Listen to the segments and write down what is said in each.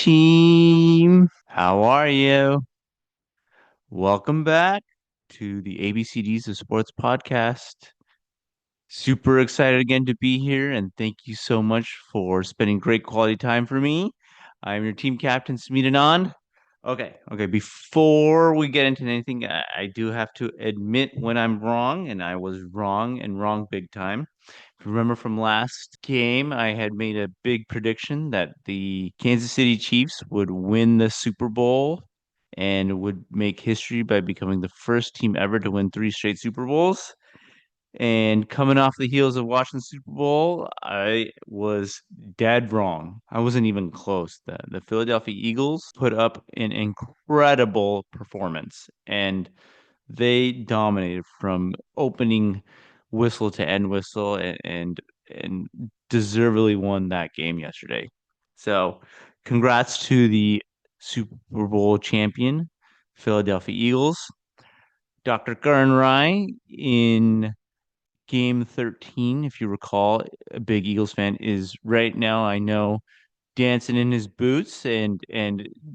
team. How are you? Welcome back to the ABCDs of Sports podcast. Super excited again to be here, and thank you so much for spending great quality time for me. I'm your team captain, Smita Anand. Okay. Before we get into anything, I do have to admit when I'm wrong, and I was wrong and wrong big time. If you remember from last game, I had made a big prediction that the Kansas City Chiefs would win the Super Bowl and would make history by becoming the first team ever to win three straight Super Bowls. And coming off the heels of watching the Super Bowl, I was dead wrong. I wasn't even close. The Philadelphia Eagles put up an incredible performance, and they dominated from opening whistle to end whistle, and deservedly won that game yesterday. So, congrats to the Super Bowl champion, Philadelphia Eagles. Dr. Karan Rai in Game 13, if you recall, a big Eagles fan, is right now, I know, dancing in his boots and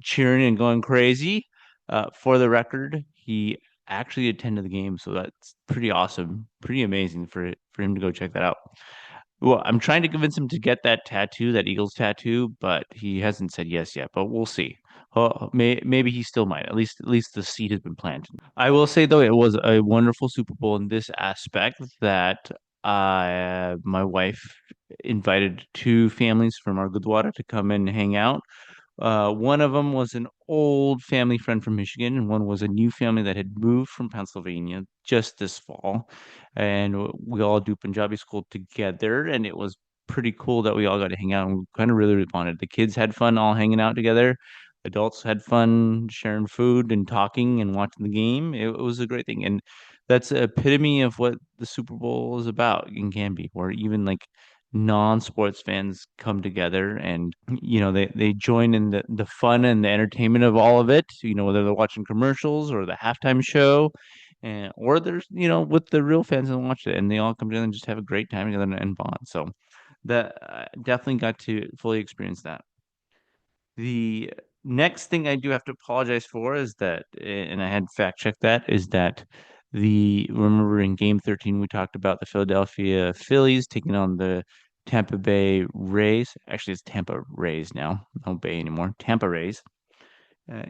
cheering and going crazy. For the record, he actually attended the game, so that's pretty awesome, pretty amazing for him to go check that out. Well, I'm trying to convince him to get that tattoo, that Eagles tattoo, but he hasn't said yes yet. But we'll see. Maybe he still might. At least the seed has been planted. I will say though, it was a wonderful Super Bowl in this aspect that my wife invited two families from our Gurdwara to come and hang out. One of them was an old family friend from Michigan, and one was a new family that had moved from Pennsylvania just this fall. And we all do Punjabi school together, and it was pretty cool that we all got to hang out, and we kind of really bonded. The kids had fun all hanging out together. Adults had fun sharing food and talking and watching the game. It was a great thing, and that's the epitome of what the Super Bowl is about and can be, where even like non-sports fans come together and they join in the fun and the entertainment of all of it, whether they're watching commercials or the halftime show, and or there's with the real fans and watch it, and they all come together and just have a great time together and bond. So that definitely got to fully experience that. The next thing I do have to apologize for is that, and I had fact checked that, is that remember in game 13, we talked about the Philadelphia Phillies taking on the Tampa Bay Rays. Actually, it's Tampa Rays now, no Bay anymore. Tampa Rays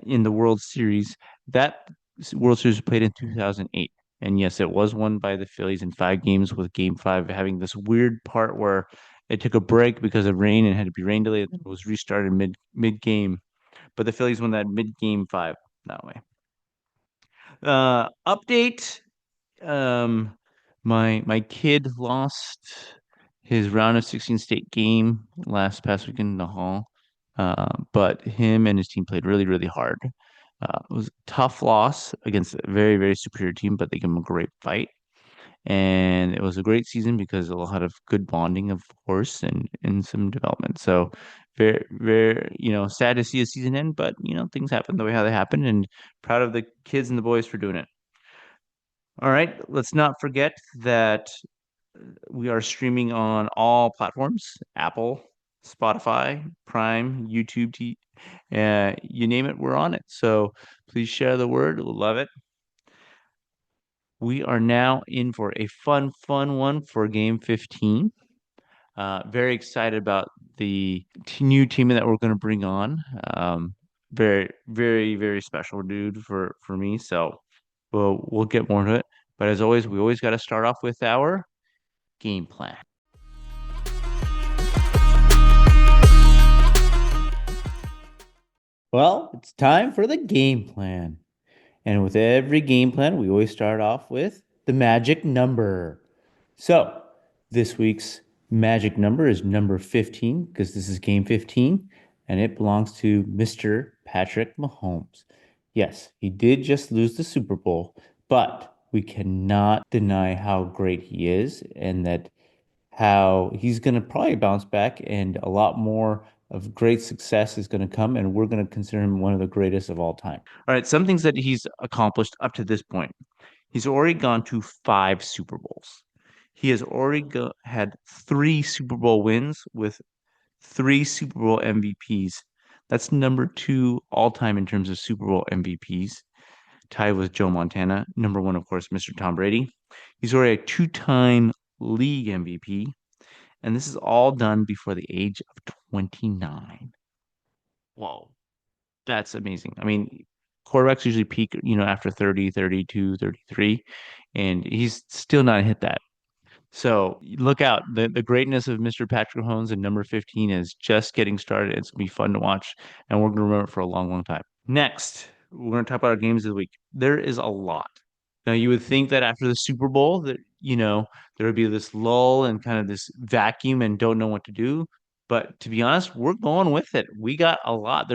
in the World Series. That World Series was played in 2008. And yes, it was won by the Phillies in 5 games, with game five having this weird part where it took a break because of rain and had to be rain delayed. It was restarted mid game, but the Phillies won that mid game five that way. Update. Um, my kid lost his round of 16 state game last past weekend in the hall. But him and his team played really, really hard. It was a tough loss against a very, very superior team, but they gave him a great fight. And it was a great season because a lot of good bonding, of course, and some development. So very, very, sad to see a season end, but things happen the way how they happen, and proud of the kids and the boys for doing it. All right, let's not forget that we are streaming on all platforms: Apple, Spotify, Prime, YouTube, you name it, we're on it. So please share the word. We'll love it. We are now in for a fun one for game 15. Very excited about the new team that we're going to bring on. Very, very, very special dude for me. So we'll get more to it. But as always, we always got to start off with our game plan. Well, it's time for the game plan. And with every game plan, we always start off with the magic number. So this week's magic number is number 15, because this is game 15, and it belongs to Mr. Patrick Mahomes. Yes, he did just lose the Super Bowl, but we cannot deny how great he is, and that how he's going to probably bounce back, and a lot more of great success is going to come, and we're going to consider him one of the greatest of all time. All right, some things that he's accomplished up to this point. He's already gone to 5 Super Bowls. He has already had 3 Super Bowl wins with 3 Super Bowl MVPs. That's number two all time in terms of Super Bowl MVPs, tied with Joe Montana. Number one, of course, Mr. Tom Brady. He's already a two-time league MVP, and this is all done before the age of 29. Whoa, that's amazing. I mean, quarterbacks usually peak, after 30, 32, 33, and he's still not hit that. So look out. The greatness of Mr. Patrick Mahomes and number 15 is just getting started. It's gonna be fun to watch, and we're gonna remember it for a long, long time. Next, we're gonna talk about our games of the week. There is a lot. Now you would think that after the Super Bowl that, there would be this lull and kind of this vacuum and don't know what to do. But to be honest, we're going with it. We got a lot.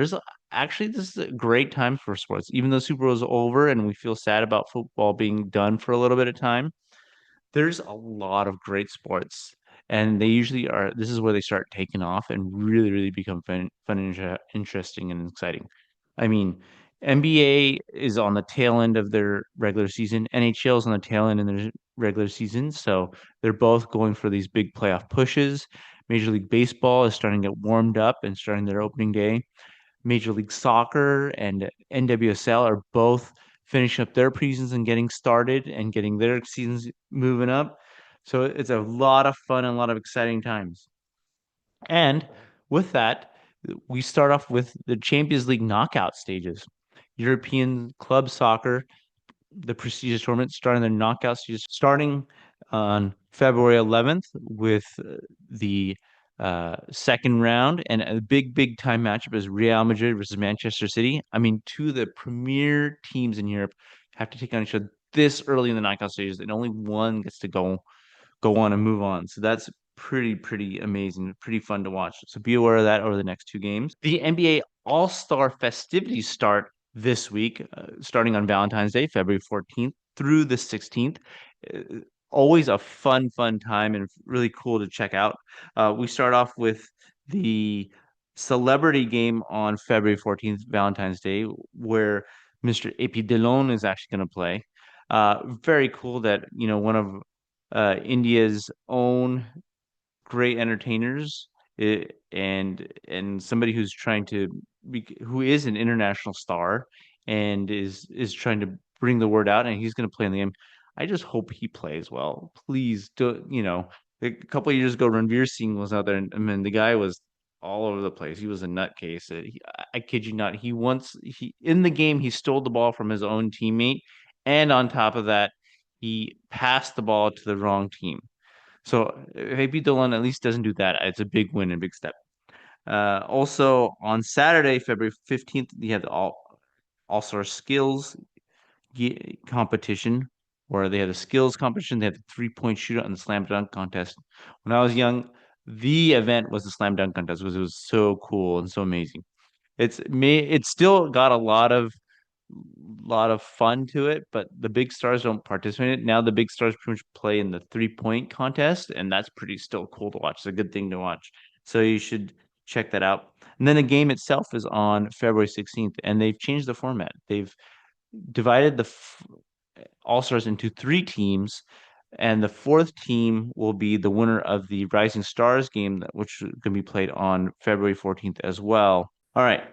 Actually, this is a great time for sports. Even though Super Bowl is over and we feel sad about football being done for a little bit of time, there's a lot of great sports, and they usually are. This is where they start taking off and really, really become fun and interesting and exciting. I mean, NBA is on the tail end of their regular season. NHL is on the tail end of their regular season, so they're both going for these big playoff pushes. Major League Baseball is starting to get warmed up and starting their opening day. Major League Soccer and NWSL are both finishing up their preseasons and getting started and getting their seasons moving up. So it's a lot of fun and a lot of exciting times. And with that, we start off with the Champions League knockout stages. European club soccer, the prestigious tournament starting the knockout stages starting on February 11th with the second round, and a big, big time matchup is Real Madrid versus Manchester City. I mean, two of the premier teams in Europe have to take on each other this early in the knockout stages, and only one gets to go on and move on. So that's pretty amazing, pretty fun to watch. So be aware of that over the next two games. The NBA All-Star festivities start this week, starting on Valentine's Day, February 14th through the 16th. Uh, Always a fun time and really cool to check out. We start off with the celebrity game on February 14th, Valentine's Day, where Mr. AP Dillon is actually going to play. Very cool that, one of India's own great entertainers, and somebody who's trying to who is an international star and is trying to bring the word out, and he's going to play in the game. I just hope he plays well. Please do, a couple of years ago, Ranveer Singh was out there, and I mean, the guy was all over the place. He was a nutcase. I kid you not. He in the game, he stole the ball from his own teammate, and on top of that, he passed the ball to the wrong team. So if AP Dolan at least doesn't do that, it's a big win and big step. Also on Saturday, February 15th, you have the All-Star Skills competition, where they had a skills competition, they had the three-point shootout and the slam dunk contest. When I was young, the event was the slam dunk contest because it was so cool and so amazing. It's still got a lot of fun to it, but the big stars don't participate in it. Now the big stars pretty much play in the three-point contest, and that's pretty still cool to watch. It's a good thing to watch. So you should check that out. And then the game itself is on February 16th, and they've changed the format. They've divided the All-Stars into three teams, and the fourth team will be the winner of the Rising Stars game, which is going to be played on February 14th as well. All right.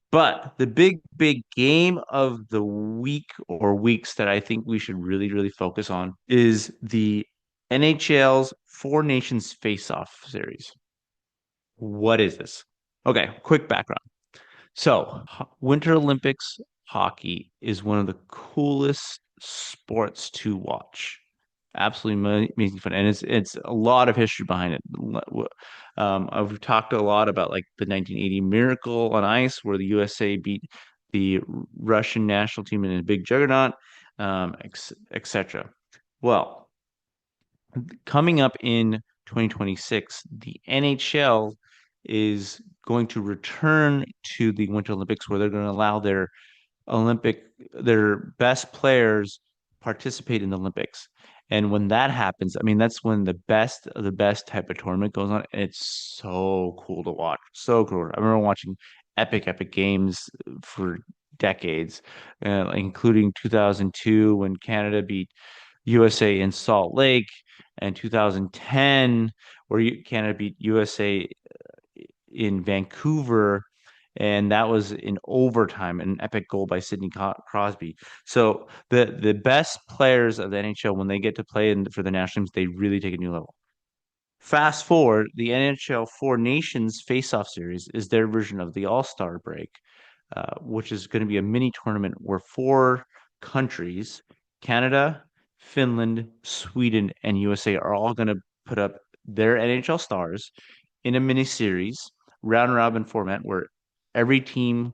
But the big, big game of the week or weeks that I think we should really, really focus on is the NHL's Four Nations Face-Off series. What is this? Okay, quick background. So, Winter Olympics hockey is one of the coolest sports to watch. Absolutely amazing fun, and it's a lot of history behind it. I've talked a lot about like the 1980 Miracle on Ice, where the USA beat the Russian national team in a big juggernaut, etc. Well, coming up in 2026, the NHL is going to return to the Winter Olympics, where they're going to allow their best players participate in the Olympics. And when that happens, I mean, that's when the best of the best type of tournament goes on. And it's so cool to watch. So cool. I remember watching epic games for decades, including 2002 when Canada beat USA in Salt Lake, and 2010 where Canada beat USA in Vancouver, and that was in overtime, an epic goal by Sidney Crosby. So the best players of the NHL, when they get to play for the national teams, they really take a new level. Fast forward, the NHL Four Nations Face-Off Series is their version of the All-Star break, which is going to be a mini tournament where four countries, Canada, Finland, Sweden, and USA, are all going to put up their NHL stars in a mini series, round robin format, where every team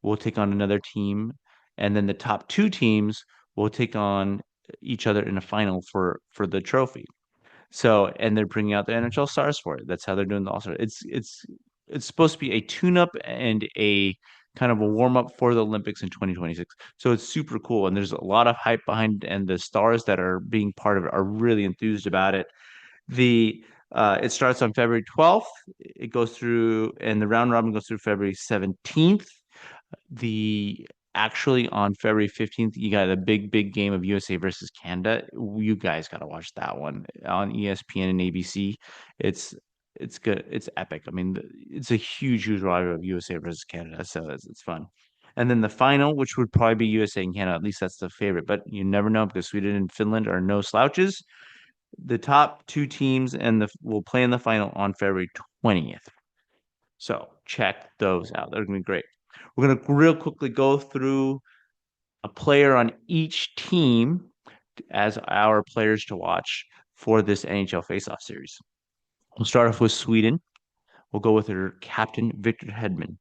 will take on another team, and then the top two teams will take on each other in a final for the trophy. So, and they're bringing out the NHL stars for it. That's how they're doing the All-Star. It's supposed to be a tune-up and a kind of a warm-up for the Olympics in 2026. So it's super cool, and there's a lot of hype behind, and the stars that are being part of it are really enthused about it. The It starts on February 12th. It goes through, and the round robin goes through February 17th. The Actually, on February 15th, you got a big game of USA versus Canada. You guys got to watch that one on ESPN and ABC. It's it's good. It's epic. I mean, it's a huge rivalry of USA versus Canada, so it's fun. And then the final, which would probably be USA and Canada, at least that's the favorite, but you never know because Sweden and Finland are no slouches. The top two teams and the will play in the final on February 20th. So check those out. They're gonna be great. We're gonna real quickly go through a player on each team as our players to watch for this NHL Faceoff series. We'll start off with Sweden. We'll go with their captain, Victor Hedman,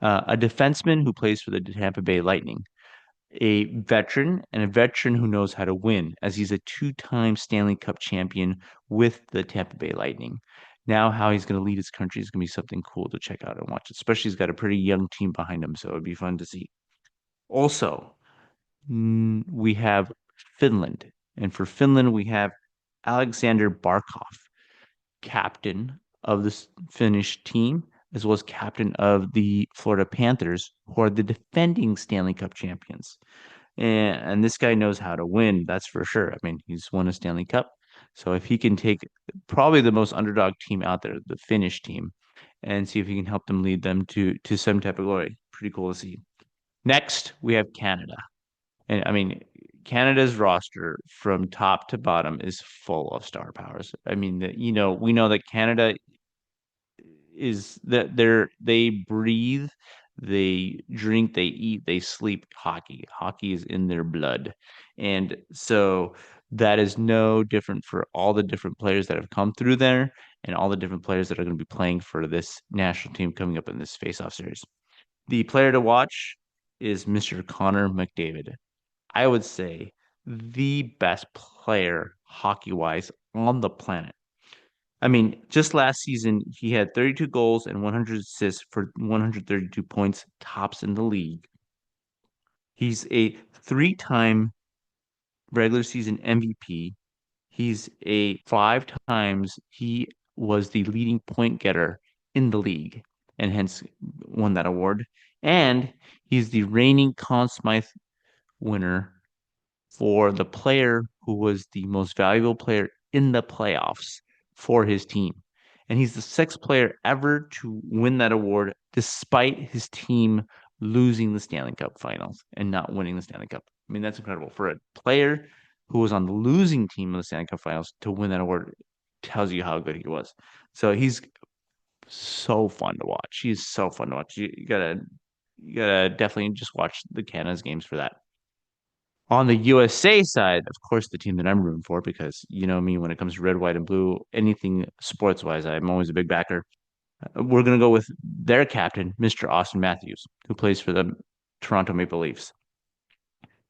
a defenseman who plays for the Tampa Bay Lightning, a veteran who knows how to win, as he's a two-time Stanley Cup champion with the Tampa Bay Lightning. Now, how he's going to lead his country is going to be something cool to check out and watch, especially he's got a pretty young team behind him, so it'd be fun to see. Also, we have Finland. And for Finland, we have Alexander Barkov, captain of the Finnish team, as well as captain of the Florida Panthers, who are the defending Stanley Cup champions. And this guy knows how to win, that's for sure. I mean, he's won a Stanley Cup. So if he can take probably the most underdog team out there, the Finnish team, and see if he can help them lead them to some type of glory, pretty cool to see. Next, we have Canada. And I mean, Canada's roster from top to bottom is full of star powers. I mean, we know that Canada is that they breathe, they drink, they eat, they sleep hockey. Hockey is in their blood. And so that is no different for all the different players that have come through there and all the different players that are going to be playing for this national team coming up in this face-off series. The player to watch is Mr. Connor McDavid. I would say the best player hockey wise on the planet. I mean, just last season, he had 32 goals and 100 assists for 132 points, tops in the league. He's a three-time regular season MVP. He's a five times he was the leading point getter in the league and hence won that award. And he's the reigning Conn Smythe winner for the player who was the most valuable player in the playoffs for his team. And he's the sixth player ever to win that award despite his team losing the Stanley Cup finals and not winning the Stanley Cup. I mean, that's incredible. For a player who was on the losing team of the Stanley Cup finals to win that award tells you how good he was. So he's so fun to watch. He's so fun to watch. You gotta definitely just watch the Canada's games for that. On the USA side, of course, the team that I'm rooting for, because you know me, when it comes to red, white, and blue, anything sports wise, I'm always a big backer. We're going to go with their captain, Mr. Austin Matthews, who plays for the Toronto Maple Leafs.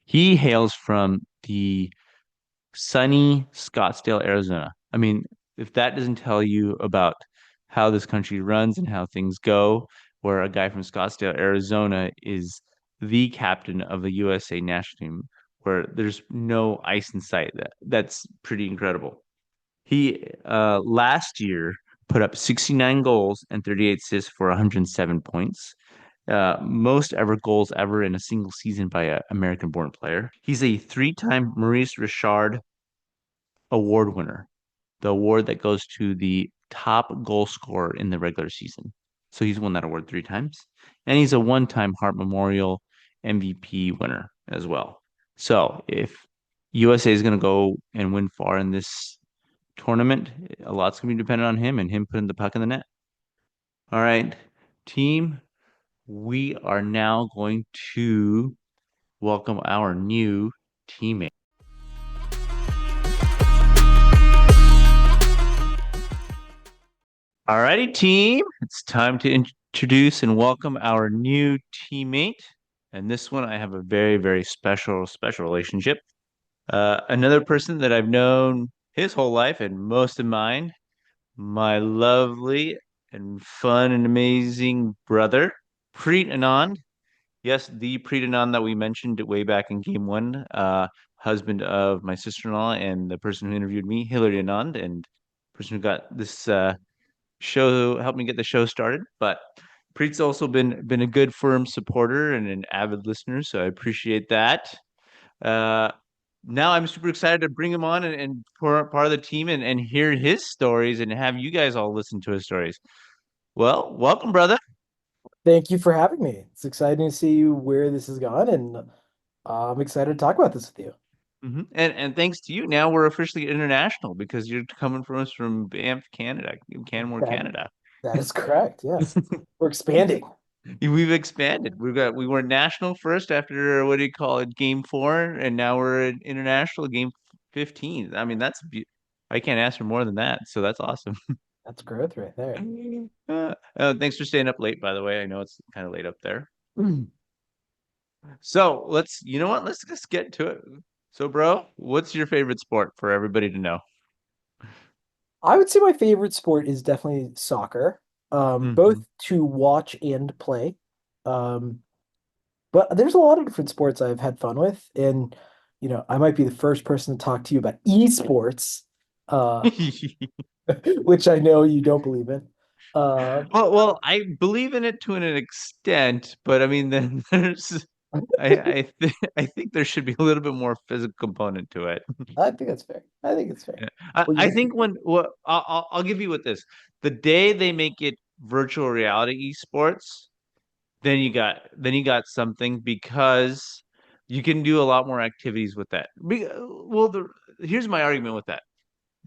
He hails from the sunny Scottsdale, Arizona. I mean, if that doesn't tell you about how this country runs and how things go, where a guy from Scottsdale, Arizona is the captain of the USA national team, where there's no ice in sight. That's pretty incredible. He last year put up 69 goals and 38 assists for 107 points. Most ever goals ever in a single season by an American-born player. He's a three-time Maurice Richard award winner, the award that goes to the top goal scorer in the regular season. So he's won that award 3 times. And he's a one-time Hart Memorial MVP winner as well. So if USA is going to go and win far in this tournament, a lot's going to be dependent on him and him putting the puck in the net. All right, team, we are now going to welcome our new teammate. All righty, team. It's time to introduce and welcome our new teammate. And this one, I have a very, very special relationship. Another person that I've known his whole life and most of mine, my lovely and fun and amazing brother, Preet Anand. Yes, the Preet Anand that we mentioned way back in game one, husband of my sister-in-law and the person who interviewed me, Hillary Anand, and person who got this show helped me get the show started. But Preet's also been a good firm supporter and an avid listener, so I appreciate that. Uh, Now I'm super excited to bring him on and part of the team and hear his stories and have you guys all listen to his stories. Well, welcome, brother. Thank you for having me. It's exciting to see where this has gone, and I'm excited to talk about this with you. And thanks to you, now we're officially international because you're coming from us from Banff, Canada, Canmore, That Canada. that is correct. Yes, we're expanding. We've expanded. We were national first after what do you call it, game four, and now we're in international game 15. I mean, I can't ask for more than that. So that's awesome. That's growth right there. Thanks for staying up late, by the way. I know it's kind of late up there. So you know what? Let's just get to it. So, bro, what's your favorite sport for everybody to know? I would say my favorite sport is definitely soccer, both Hmm. to watch and play. Um, but there's a lot of different sports I've had fun with, and I might be the first person to talk to you about esports, uh, which I know you don't believe in. Uh, I believe in it to an extent, but I mean, then I think there should be a little bit more physical component to it. I think that's fair. I think it's fair. Yeah. Well, I think I'll give you with this, the day they make it virtual reality esports, then you got something because you can do a lot more activities with that. Here's my argument with that.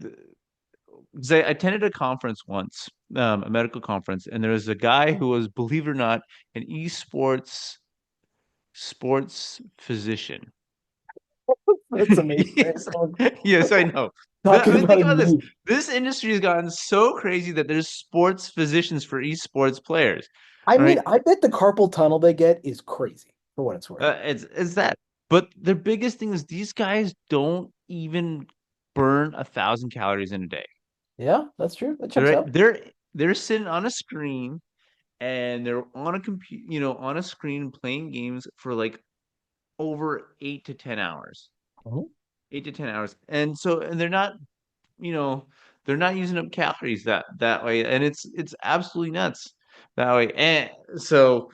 'Cause I attended a conference once, a medical conference, and there was a guy who was, believe it or not, an esports sports physician. that's amazing. Yes, yes, I know. I Talking mean, about think a about this. knee. This industry has gotten so crazy that there's sports physicians for esports players. I All mean, right, I bet the carpal tunnel they get is crazy for what it's worth. it's that. But the biggest thing is these guys don't even burn 1,000 calories in a day. Yeah, that's true. That checks They're out. they're they're sitting on a screen and they're on a on a screen playing games for like over 8 to 10 hours. Mhm. 8 to 10 hours. And you know, they're not using up calories that way. And it's absolutely nuts that way. And so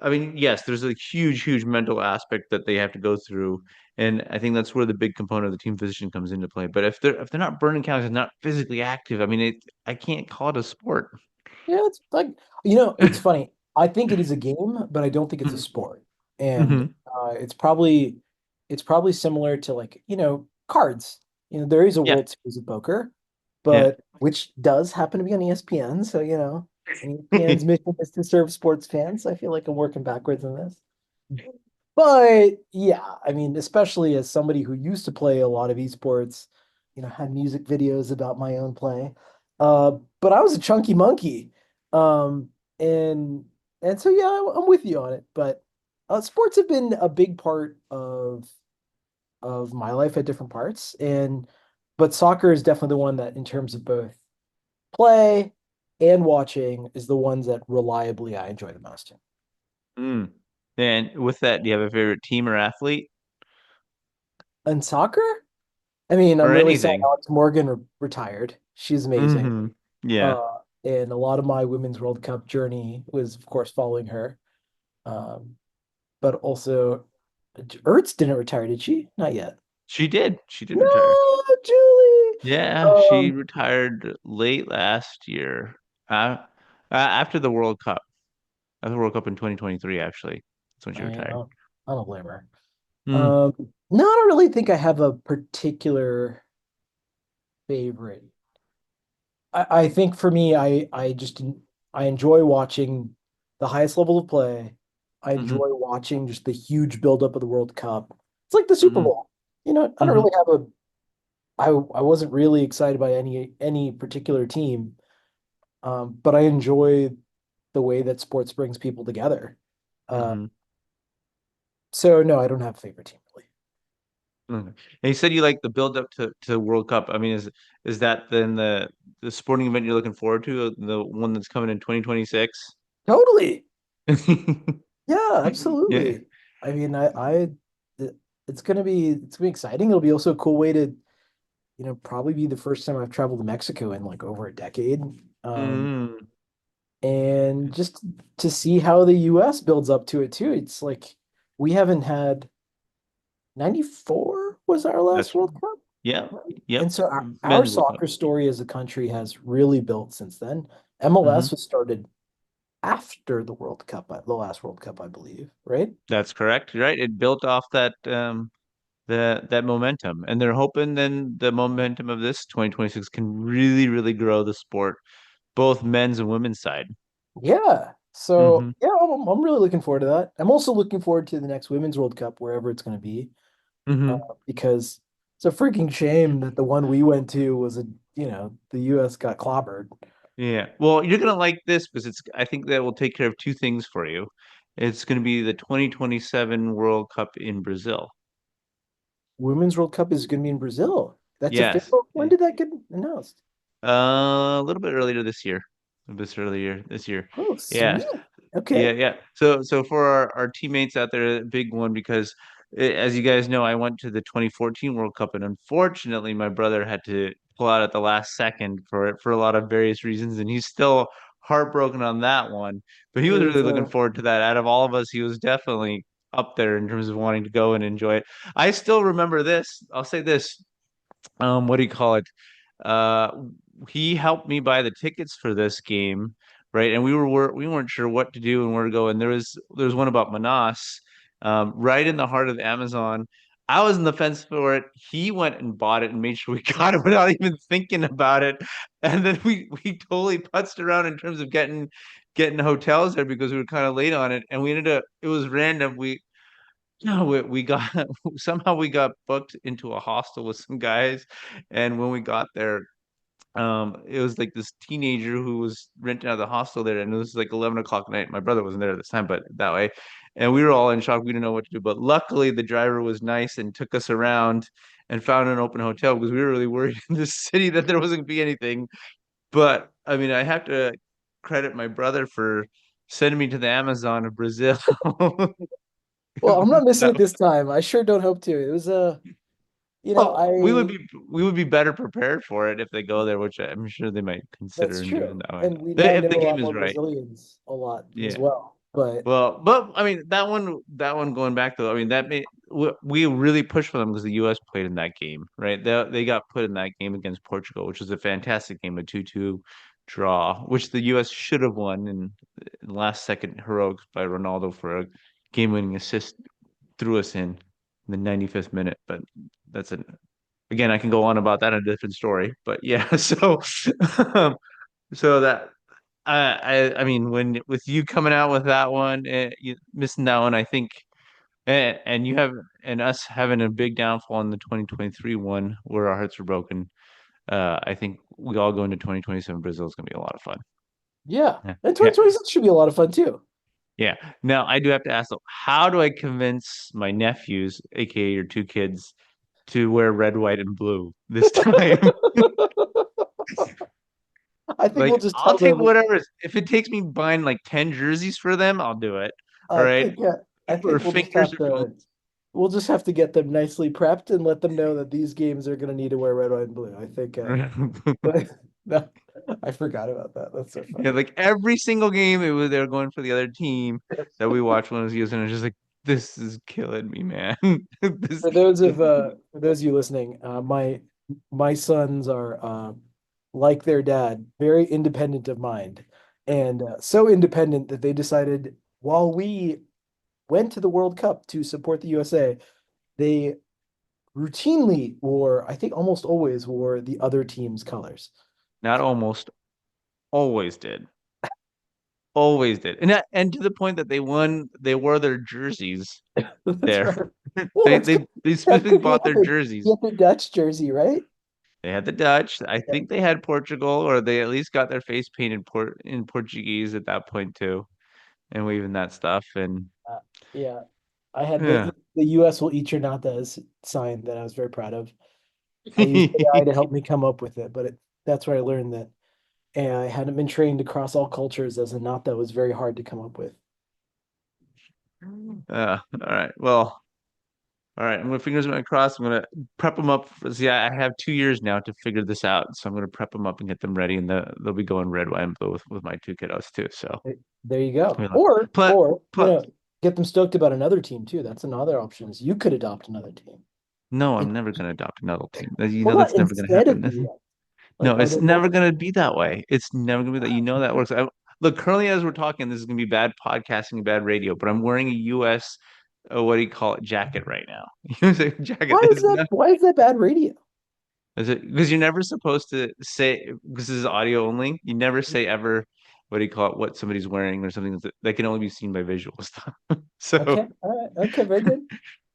I mean, yes, there's a huge mental aspect that they have to go through. And I think that's where the big component of the team physician comes into play. But if they're not burning calories and not physically active, I mean I can't call it a sport. Yeah, it's like, it's funny. I think it is a game, but I don't think it's a sport. And Hmm. it's probably similar to like, cards. There is a Yeah. World Series of Poker, Yeah. but which does happen to be on ESPN. So, and ESPN's mission is to serve sports fans. I feel like I'm working backwards in this. But yeah, I mean, especially as somebody who used to play a lot of esports, had music videos about my own play. But I was a chunky monkey. Um, and and so yeah, I'm with you on it. But sports have been a big part of my life at different parts. But soccer is definitely the one that in terms of both play and watching is the ones that reliably I enjoy the most. Mm. And with that, do you have a favorite team or athlete And soccer? I mean, I'm or really sad anything? Alex Morgan retired. She's amazing. Hmm. Yeah. And a lot of my Women's World Cup journey was, of course, following her. Um, but also, Ertz didn't retire, did she? Not yet. She did. She did retire. No, Julie. Yeah, she Um, retired late last year. Uh, After the World Cup. After the World Cup in 2023, actually. That's when she I retired. don't, I don't blame her. Mm, No, I don't really think I have a particular favorite. I think for me, I enjoy watching the highest level of play. I hmm enjoy watching just the huge buildup of the World Cup. It's like the Super hmm Bowl. I don't hmm really have a I wasn't really excited by any particular team, but I enjoy the way that sports brings people together. Uh, hmm so no, I don't have a favorite team really. Okay. And you said you like the build up to World Cup. I mean, is that then the sporting event you're looking forward to, the one that's coming in 2026? Totally. Yeah, Yeah. absolutely. I mean, it- it's gonna be exciting. It'll be also a cool way to, probably be the first time I've traveled to Mexico in like over a decade. Um, Mm. and just to see how the US builds up to it too. It's like we haven't had 94 was our last That's World Cup, yeah. right? Yep. And so our Men's World Cup. soccer story as a country has really built since then. MLS Hmm was started after the World Cup, the last World Cup, I believe, right? That's correct. Right. It built off that momentum, and they're hoping then the momentum of this 2026 can really, really grow the sport, both men's and women's side. Yeah. So Hmm yeah, I'm really looking forward to that. I'm also looking forward to the next Women's World Cup, wherever it's going to be, uh, hmm because it's a freaking shame that the one we went to was the U.S. got clobbered. Yeah. Well, you're gonna like this because I think that will take care of two things for you. It's gonna be the 2027 World Cup in Brazil. Women's World Cup is going to be in Brazil. That's Yes. official. When did that get announced? A little bit earlier this year. A bit earlier this year. Oh, Yeah. sweet. Okay. Yeah. So for our teammates out there, a big one because as you guys know, I went to the 2014 World Cup and unfortunately my brother had to pull out at the last second for a lot of various reasons and he's still heartbroken on that one. But he It was really was looking forward to that. Out of all of us, he was definitely up there in terms of wanting to go and enjoy it. I still remember this. I'll say this. What do you call it? Uh, he helped me buy the tickets for this game, right? And we weren't sure what to do and where to go. And there was one about Manas, right in the heart of the Amazon. I was in the fence for it. He went and bought it and made sure we got it without even thinking about it. And then we totally putzed around in terms of getting hotels there because we were kind of late on it. And we ended up it was random. We got somehow we got booked into a hostel with some guys, and when we got there, it was like this teenager who was renting out the hostel there, and it was like 11 o'clock at night. My brother wasn't there at this time, but that way, and we were all in shock. We didn't know what to do, but luckily the driver was nice and took us around and found an open hotel because we were really worried in the city that there wasn't gonna be anything. But I mean, I have to credit my brother for sending me to the Amazon of Brazil. well, I'm not missing That it this time. I sure don't hope to. It was Well, we would I be we would be better prepared for it if they go there, which I'm sure they might that's consider and doing true. that way. And we now If know the a game lot is more right. Brazilians a lot as Yeah. well. But Well, but I mean that one going back though. I mean that made we really pushed for them because the U.S. played in that game, right? They got put in that game against Portugal, which was a fantastic game, a 2-2 draw, which the U.S. should have won in last second heroics by Ronaldo for a game-winning assist threw us in the 95th minute. But that's an again, I can go on about that in a different story, but yeah. Um, so that I mean, when with you coming out with that one, you missing that one, I think, and you have and us having a big downfall in the 2023 one where our hearts were broken. I think we all go into 2027 Brazil is going to be a lot of fun. yeah, Yeah. and Yeah. 2026 should be a lot of fun too. Yeah. Now I do have to ask though, how do I convince my nephews, aka your two kids, to wear red, white, and blue this time? I think we'll Like, just I'll tell take them. whatever. If it takes me buying like 10 jerseys for them, I'll do it. All I right. think uh, I For think fingers or toes. we'll just have to get them nicely prepped and let them know that these games are going to need to wear red, white, and blue. I think. But no, I forgot about that. That's so Yeah, funny. like every single game, it was they were going for the other team that we watched when I was using. It was just like, this is killing me, man. This, this For those of you listening, my sons are like their dad, very independent of mind. and so independent that they decided while we went to the World Cup to support the USA, they routinely wore, I think almost always wore the other team's colors. Not almost, always did. Always did. And to the point that they wore their jerseys That's there. right. Yeah, that's good. They That specifically because bought their you jerseys. have the Dutch jersey, right? They had the Dutch. I Yeah. think they had Portugal, or they at least got their face painted in Portuguese at that point too, and waving that stuff. And Yeah. I had yeah. the US will eat your natas sign that I was very proud of. I used AI to help me come up with it, but that's where I learned that AI hadn't been trained across all cultures as a nata was very hard to come up with. All right. Well, all right. I'm gonna fingers my crossed. I'm gonna prep them up. See, I have 2 years now to figure this out, so I'm gonna prep them up and get them ready, and they'll be going red, white, and blue with my two kiddos too. So, There you go. I mean, but Or, but get them stoked about another team too. That's another option is you could adopt another team. no, I'm And, never gonna adopt another team. You well, know not that's never gonna instead of happen. the US. No, Like, are it's there never more? gonna be that way. It's never gonna be that. You know that works. Look, currently as we're talking, this is gonna be bad podcasting, bad radio. But I'm wearing a U.S. What do you call it? Jacket right now. USA jacket. It's not. Why is that bad radio? Is it because you're never supposed to say because this is audio only. You never say ever. What do you call it? What somebody's wearing or something that can only be seen by visual stuff. So Okay. All right. Okay. Very good.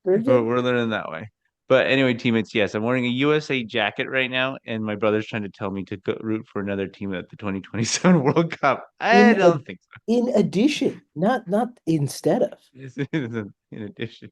Very but good. we're learning that way. But anyway, teammates, yes, I'm wearing a USA jacket right now, and my brother's trying to tell me to go root for another team at the 2027 World Cup. I In don't think in addition, not instead of. so. In addition,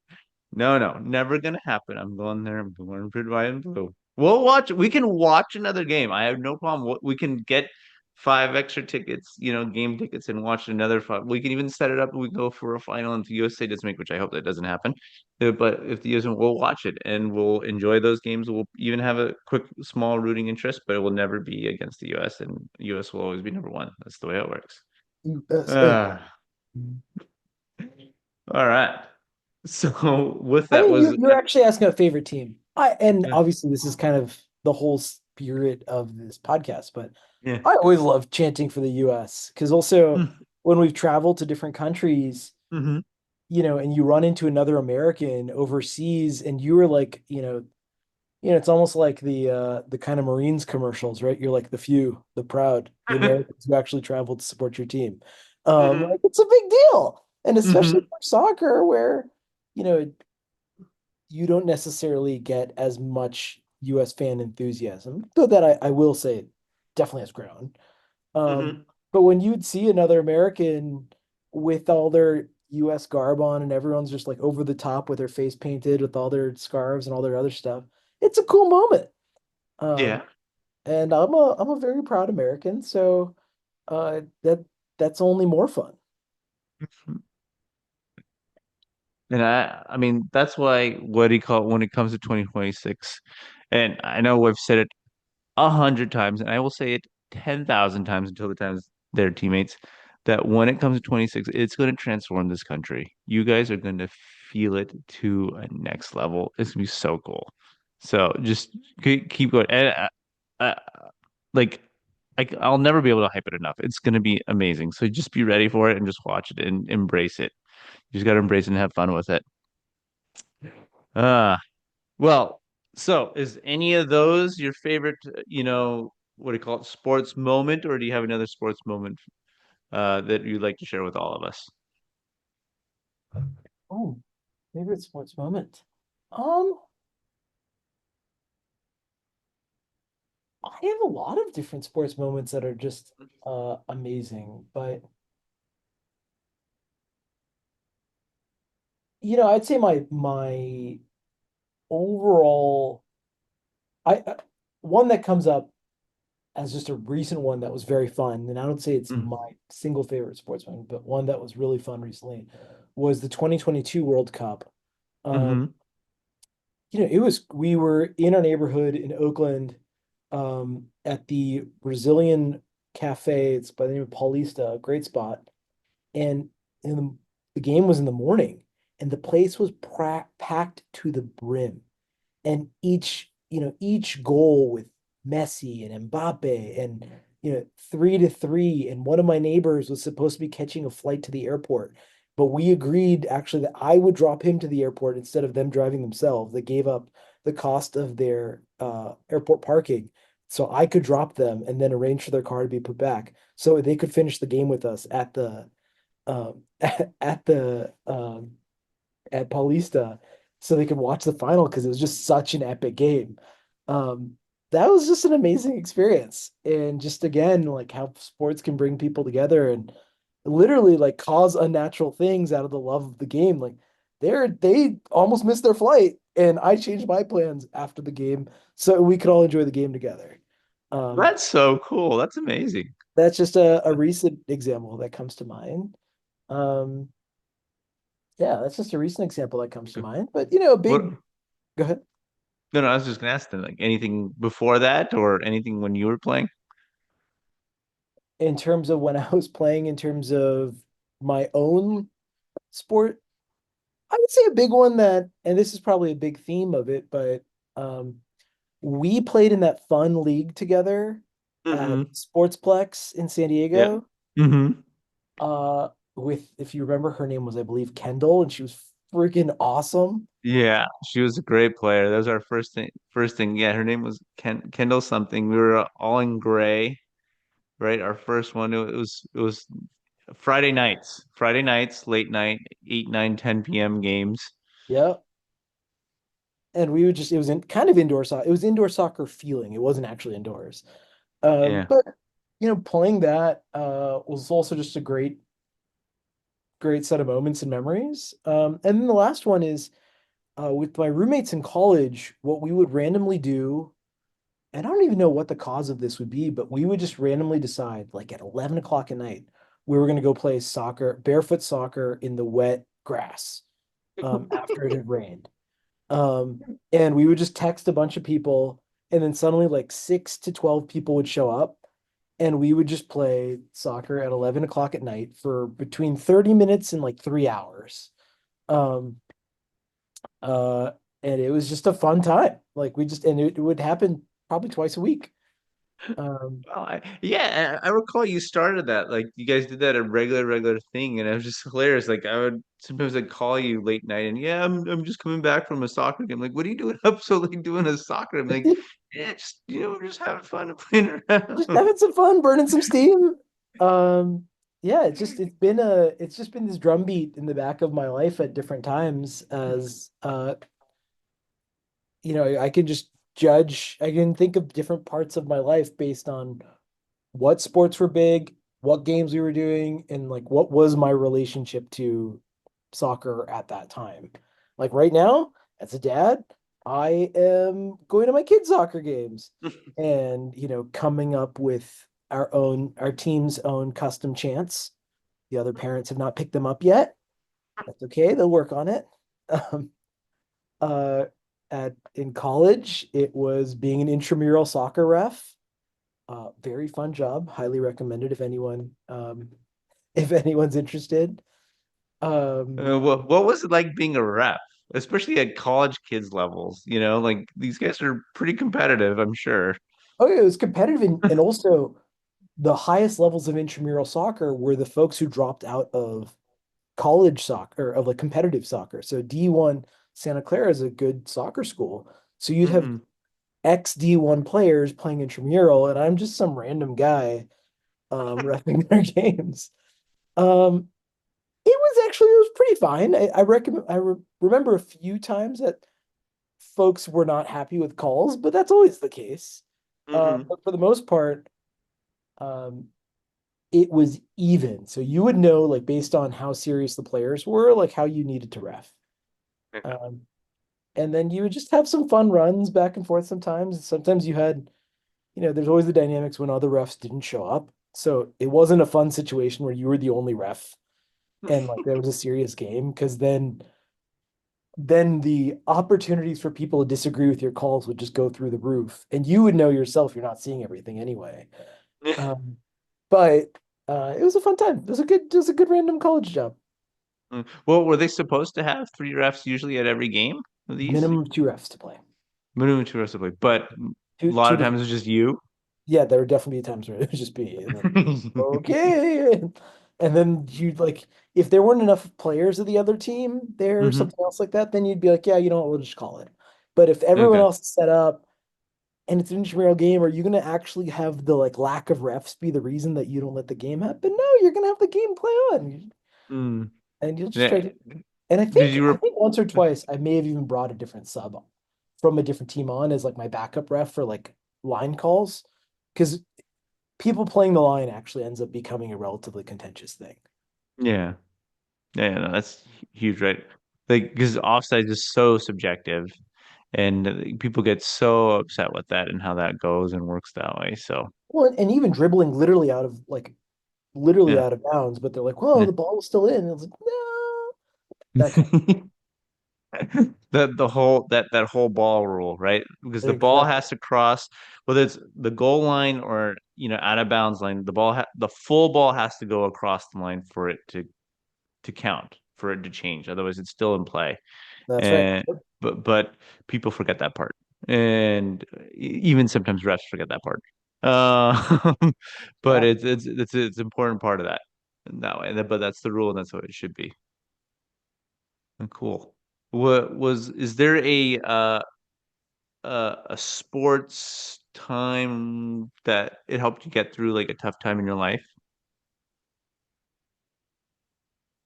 no, never gonna happen. I'm going there. I'm going for white and blue. We'll watch. We can watch another game. I have no problem. We can get five extra tickets, game tickets, and watch another five. We can even set it up. We go for a final, and if the USA doesn't make, which I hope that doesn't happen. But if the USA, we'll watch it and we'll enjoy those games. We'll even have a quick, small rooting interest, but it will never be against the US, and US will always be number one. That's the way it works. Uh, Uh, all right. So with I that mean, was you're actually asking a favorite team. And yeah. obviously this is kind of the whole spirit of this podcast, but Yeah. I always love chanting for the US because also when we've traveled to different countries, Mm-hmm. and you run into another American overseas and you were like, it's almost like the kind of Marines commercials, right? You're like the few, the proud, the Americans who actually traveled to support your team. Mm-hmm. Like it's a big deal. And especially Mm-hmm. for soccer where, you know, you don't necessarily get as much US fan enthusiasm, though that I will say it definitely has grown. Mm-hmm. But when you'd see another American with all their US garb on and everyone's just like over the top with their face painted with all their scarves and all their other stuff, it's a cool moment. Um, Yeah. and I'm a very proud American, so that's only more fun. And I mean, that's why what do you call it when it comes to 2026? And I know I've said it 100 times, and I will say it 10,000 times until the times their teammates, that when it comes to 26, it's going to transform this country. You guys are going to feel it to a next level. It's going to be so cool. So just keep going. And like, I'll never be able to hype it enough. It's going to be amazing. So just be ready for it and just watch it and embrace it. You just got to embrace it and have fun with it. Uh, well, so is any of those your favorite, what do you call it, sports moment, or do you have another sports moment that you'd like to share with all of us? Oh, favorite sports moment. Um, I have a lot of different sports moments that are just amazing, but I'd say my overall one that comes up as just a recent one that was very fun, and I don't say it's Mm-hmm. my single favorite sports moment, but one that was really fun recently was the 2022 World Cup. Um, Mm-hmm. we were in our neighborhood in Oakland, at the Brazilian cafe. It's by the name of Paulista, a great spot. And in the game was in the morning, and the place was packed to the brim. And each goal with Messi and Mbappe and 3-3, and one of my neighbors was supposed to be catching a flight to the airport. But we agreed actually that I would drop him to the airport instead of them driving themselves. They gave up the cost of their airport parking so I could drop them and then arrange for their car to be put back so they could finish the game with us at the at Paulista so they could watch the final because it was just such an epic game. Um, that was just an amazing experience. And just again, like how sports can bring people together and literally like cause unnatural things out of the love of the game. Like they almost missed their flight and I changed my plans after the game so we could all enjoy the game together. Um, That's so cool. That's amazing. that's just a recent example that comes to mind. Um, yeah, that's just a recent example that comes to mind. But a What? big go ahead. No, no, I was just gonna ask them like anything before that or anything when you were playing. In terms of when I was playing, in terms of my own sport, I would say a big one that, and this is probably a big theme of it, but um, we played in that fun league together at Mm-hmm. Sportsplex in San Yeah. Diego. Mm-hmm. With, if you remember, her name was, I believe, Kendall, and she was freaking awesome. Yeah, she was a great player. That was our first thing. First thing, yeah, her name was Kendall something. We were all in gray, right? Our first one. It was Friday nights. Friday nights, late night, 8, 9, 10 p.m. games. Yeah. And we would just, it was in kind of indoor soccer. It was indoor soccer feeling. It wasn't actually indoors. Yeah. But playing that was also just a great set of moments and memories. And then the last one is with my roommates in college, what we would randomly do, and I don't even know what the cause of this would be, but we would just randomly decide, like at 11 o'clock at night, we were going to go play soccer, barefoot soccer in the wet grass after it had rained. Um, and we would just text a bunch of people, and then suddenly like 6 to 12 people would show up, and we would just play soccer at 11 o'clock at night for between 30 minutes and like 3 hours. Um, uh, and it was just a fun time. Like and it would happen probably twice a week. Um, Well, yeah, I recall you started that. Like you guys did that a regular thing, and it was just hilarious. Like I would sometimes I'd call you late night, and yeah, I'm just coming back from a soccer game. Like, what are you doing up so late doing a soccer? I'm like, yeah, just we're just having fun and playing just around. having some fun, burning some steam. Um, yeah, it's just been this drumbeat in the back of my life at different times as I can just judge, I can think of different parts of my life based on what sports were big, what games we were doing, and like what was my relationship to soccer at that time. Like right now, as a dad, I am going to my kids' soccer games and, coming up with our team's own custom chants. The other parents have not picked them up yet. That's okay. They'll work on it. Um, uh, in college, it was being an intramural soccer ref. Very fun job. Highly recommended if anyone's interested. Um, What was it like being a ref, especially at college kids levels? Like these guys are pretty competitive, I'm sure. oh yeah, it was competitive and also the highest levels of intramural soccer were the folks who dropped out of college soccer of like competitive soccer. So D1 Santa Clara is a good soccer school. So you'd have Hmm. ex D1 players playing intramural, and I'm just some random guy reffing their games. Um, it was pretty fine. I recommend remember a few times that folks were not happy with calls, but that's always the case. Hmm. But for the most part, um, it was even. So you would know, like, based on how serious the players were, like how you needed to ref. Um, and then you would just have some fun runs back and forth sometimes. Sometimes you had, there's always the dynamics when other refs didn't show up. So it wasn't a fun situation where you were the only ref and like there was a serious game because then the opportunities for people to disagree with your calls would just go through the roof. And you would know yourself you're not seeing everything anyway. Um, but it was a fun time. It was a good random college job. Well, were they supposed to have three refs usually at every game of these? Minimum of two refs to play. Minimum two refs to play, but a Two lot two of to times it's just you. Yeah, there would definitely be times where it would just be, and then okay, and then you'd like if there weren't enough players of the other team there or Hmm. something else like that, then you'd be like, yeah, you know what, we'll just call it. But if everyone Okay. else is set up and it's an intramural game, are you gonna actually have the like lack of refs be the reason that you don't let the game happen? No, you're gonna have the game play on, Mm. and you'll just try Yeah. to. And Because you I were, think once or twice I may have even brought a different sub from a different team on as like my backup ref for like line calls, because people playing the line actually ends up becoming a relatively contentious thing. yeah. Yeah, no, that's huge, right? Like, because offside is so subjective, and people get so upset with that and how that goes and works that way. So, Well, and even dribbling literally yeah. out of bounds, but they're like, "Whoa, Yeah. the ball was still in." And it's like, no, that kind That whole ball rule, right? Because of the ball exactly. has to cross, whether it's the goal line or out of bounds line, the full ball has to go across the line for it to count, for it to change. Otherwise, it's still in play. That's right. And but people forget that part, and even sometimes refs forget that part. But Yeah. it's an important part of that in that way. But that's the rule, and that's what it should be. Cool. What was is there a sports time that it helped you get through like a tough time in your life?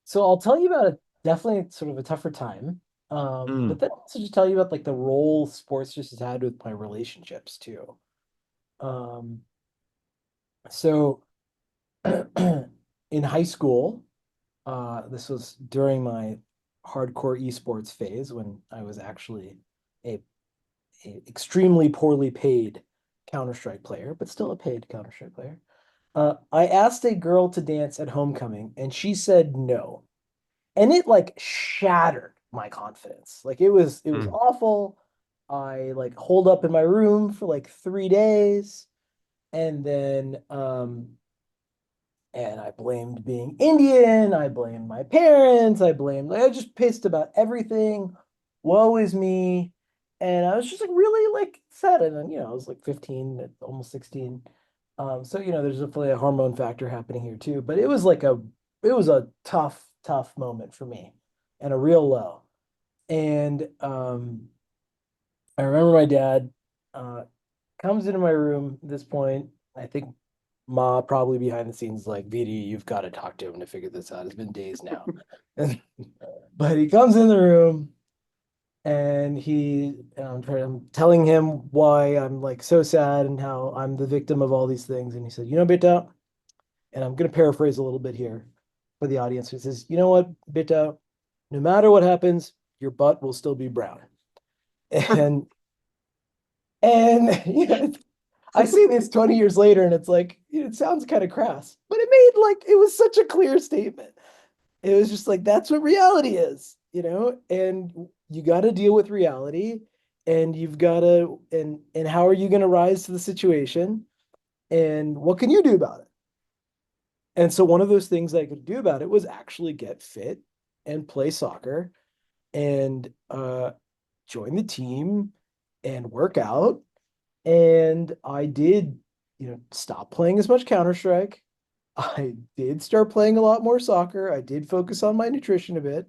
So I'll tell you about a definitely sort of a tougher time. But Mm, then I'll also just tell you about like the role sports just has had with my relationships too. Um, so in high school, this was during my hardcore esports phase when I was actually a, a extremely poorly paid Counter-Strike player, but still a paid Counter-Strike player. I asked a girl to dance at homecoming, and she said no. And it like shattered my confidence. Like it was mm. awful. I like holed up in my room for like 3 days, and then and I blamed being Indian. I blamed my parents. I just pissed about everything. Woe is me. And I was just like really like sad. And then, I was like 15, almost 16. So, there's definitely a hormone factor happening here too. But it was a tough, tough moment for me and a real low. And I remember my dad uh, comes into my room at this point. I think Ma probably behind the scenes like, Vidi, you've got to talk to him to figure this out. It's been days now. But he comes in the room and I'm telling him why I'm like so sad and how I'm the victim of all these things. And he said, Beta, and I'm going to paraphrase a little bit here for the audience. He says, you know what, Beta, no matter what happens, your butt will still be brown. And I see this 20 years later and it's like, it sounds kind of crass, but it was such a clear statement. It was just like, that's what reality is, and you got to deal with reality and and how are you going to rise to the situation and what can you do about it? And so one of those things I could do about it was actually get fit and play soccer and join the team and work out. And I did, stop playing as much Counter-Strike. I did start playing a lot more soccer. I did focus on my nutrition a bit.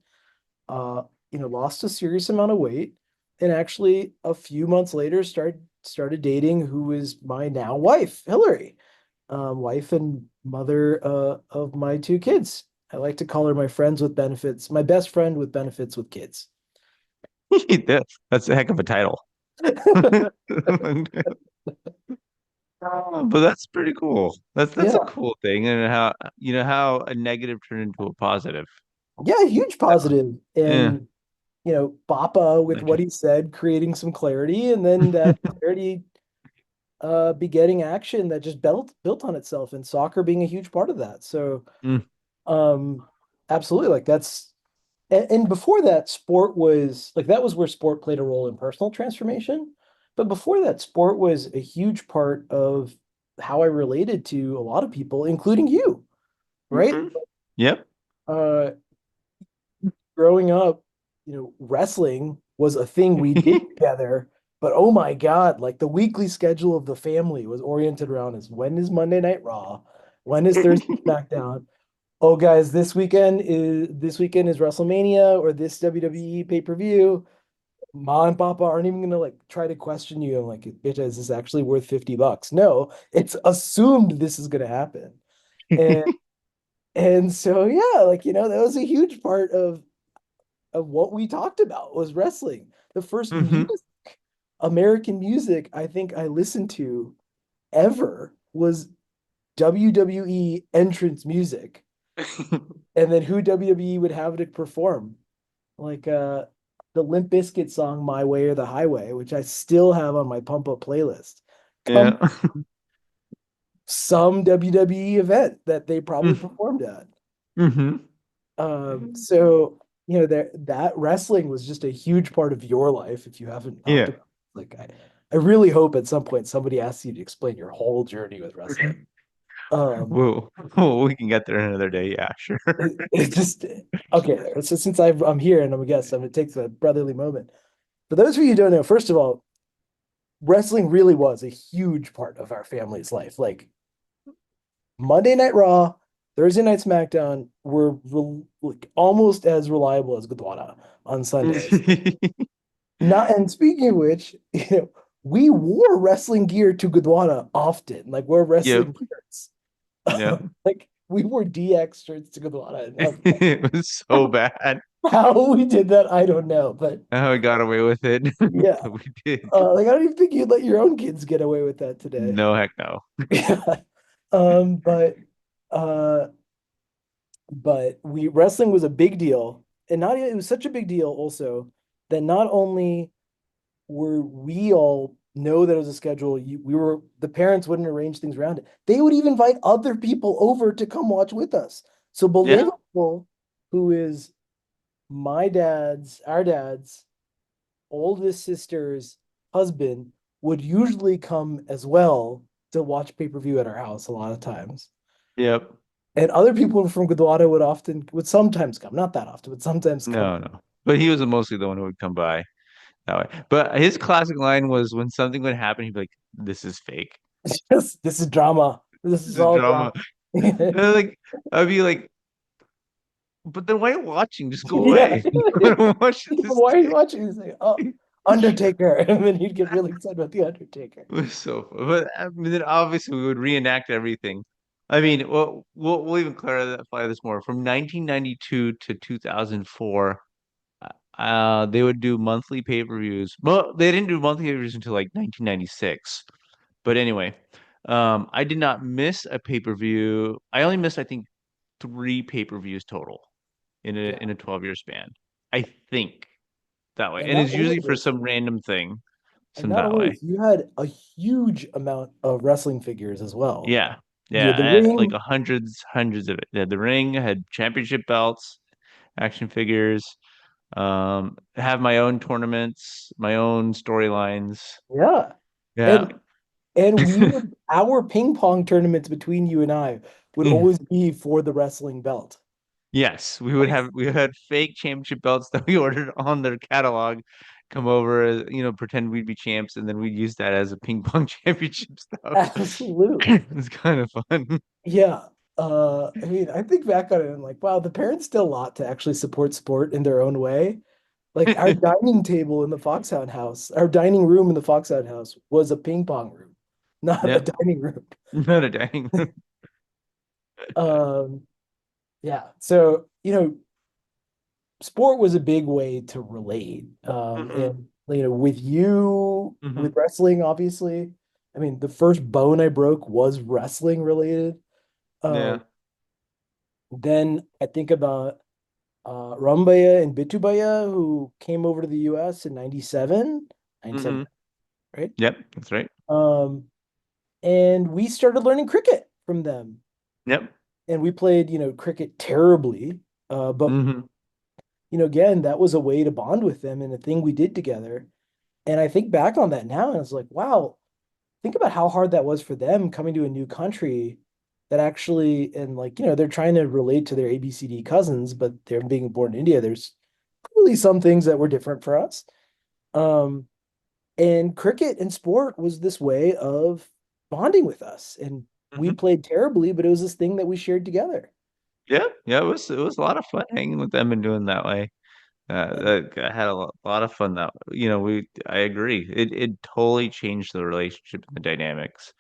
Lost a serious amount of weight, and actually a few months later started dating who is my now wife, Hillary, wife and mother of my two kids. I like to call her my friends with benefits, my best friend with benefits with kids. That's a heck of a title. But that's pretty cool. That's a Yeah. cool thing, and how a negative turned into a positive. Yeah, huge positive. Yeah. And Bappa with what Okay. he said, creating some clarity, and then that clarity begetting action that just built on itself, and soccer being a huge part of that. So Mm, um absolutely, like that's and before that, sport was like that was where sport played a role in personal transformation. But before that, sport was a huge part of how I related to a lot of people, including you, right? mhm. Yep. Uh, Growing up, wrestling was a thing we did together But oh my God, like the weekly schedule of the family was oriented around is when is Monday Night Raw? When is Thursday SmackDown? Oh guys, this weekend is WrestleMania or this WWE pay-per-view. Mom and Papa aren't even gonna like try to question you. I'm like, bitch, is this actually worth $50? No, it's assumed this is gonna happen. And and so yeah, like that was a huge part of what we talked about was wrestling. The first Hmm. music, American music, I think I listened to ever was WWE entrance music. And then who WWE would have to perform. Like the Limp Bizkit song My Way or the Highway, which I still have on my pump up playlist. Come Yeah. some WWE event that they probably performed at. Hmm. So that wrestling was just a huge part of your life if you haven't talked Yeah. about it. Like I really hope at some point somebody asks you to explain your whole journey with wrestling. Um We can get there another day. Yeah, sure. it's just okay. So since I'm here and I'm a guest, I'm gonna take the brotherly moment. For those of you who don't know, first of all, wrestling really was a huge part of our family's life. Like Monday Night Raw, Thursday Night SmackDown were like almost as reliable as Godwana on Sundays. Not and speaking of which, we wore wrestling gear to Godwana often. Like we're Yep. wrestling shirts. Yep. Like we wore DX shirts to Godwana. And It was so bad. how we did that, I don't know. But How we got away with it, yeah, but we did. like I don't even think you'd let your own kids get away with that today. No, heck no. Yeah. But uh we wrestling was a big deal. And not it was such a big deal also that not only were we all know that it was a schedule, we were the parents wouldn't arrange things around it. They would even invite other people over to come watch with us. So Yeah. Believable, who is our dad's oldest sister's husband, would usually come as well to watch pay-per-view at our house a lot of times. Yep. And other people from Gurdwara would sometimes come, not that often, but sometimes come. No, no. But he was mostly the one who would come by that way. But his classic line was when something would happen, he'd be like, "This is fake. This is drama. This This is is all drama." drama. And like, I'd be like, "But then why are you watching? Just go Yeah. away. I don't watch this Why are you thing." watching this thing? Oh, Undertaker. And then you'd get really excited about the Undertaker. It was so fun. But I mean, then obviously we would reenact everything. I mean, we'll even clarify this more. From 1992 to 2004, they would do monthly pay-per-views. Well, they didn't do monthly pay-per-views until like 1996. But anyway, I did not miss a pay-per-view. I only missed, I think, three pay-per-views total Yeah. in a 12-year span. I think that way. And And not it's only usually for this, some random thing, and some not that only way. this, you had a huge amount of wrestling figures as well. Yeah. You Yeah. had the Like ring. hundreds of it. Yeah, the ring had championship belts, action figures, have my own tournaments, my own storylines. Yeah. Yeah. And we would our ping pong tournaments between you and I would always be for the wrestling belt. Yes, Like we had fake championship belts that we ordered on their catalog come over, pretend we'd be champs, and then we'd use that as a ping pong championship stuff. absolutely. It's kind of fun. Yeah. I mean, I think back on it and I'm like, wow, the parents did a lot to actually support sport in their own way. Like our dining table in the Foxhound house, our dining room in the Foxhound house was a ping pong room, not a Yep, dining room. not a dang. Um, yeah. So, sport was a big way to relate. Hmm. And with you, with Hmm. wrestling, obviously, I mean, the first bone I broke was wrestling related. Yeah. Um, then I think about Rambaya and Bitubaya, who came over to the US in 97, Hmm. 97, right? Yep, that's right. Um, and we started learning cricket from them. Yep. And we played, cricket terribly. But, Hmm. again, that was a way to bond with them and a thing we did together. And I think back on that now and it's like, wow, think about how hard that was for them coming to a new country that actually, and like, they're trying to relate to their ABCD cousins, but they're being born in India. There's really some things that were different for us. Um, And cricket and sport was this way of bonding with us. And we Mhm. played terribly, but it was this thing that we shared together. Yeah, yeah, it was a lot of fun hanging with them and doing that way. And I had a lot of fun that I agree. It totally changed the relationship and the dynamics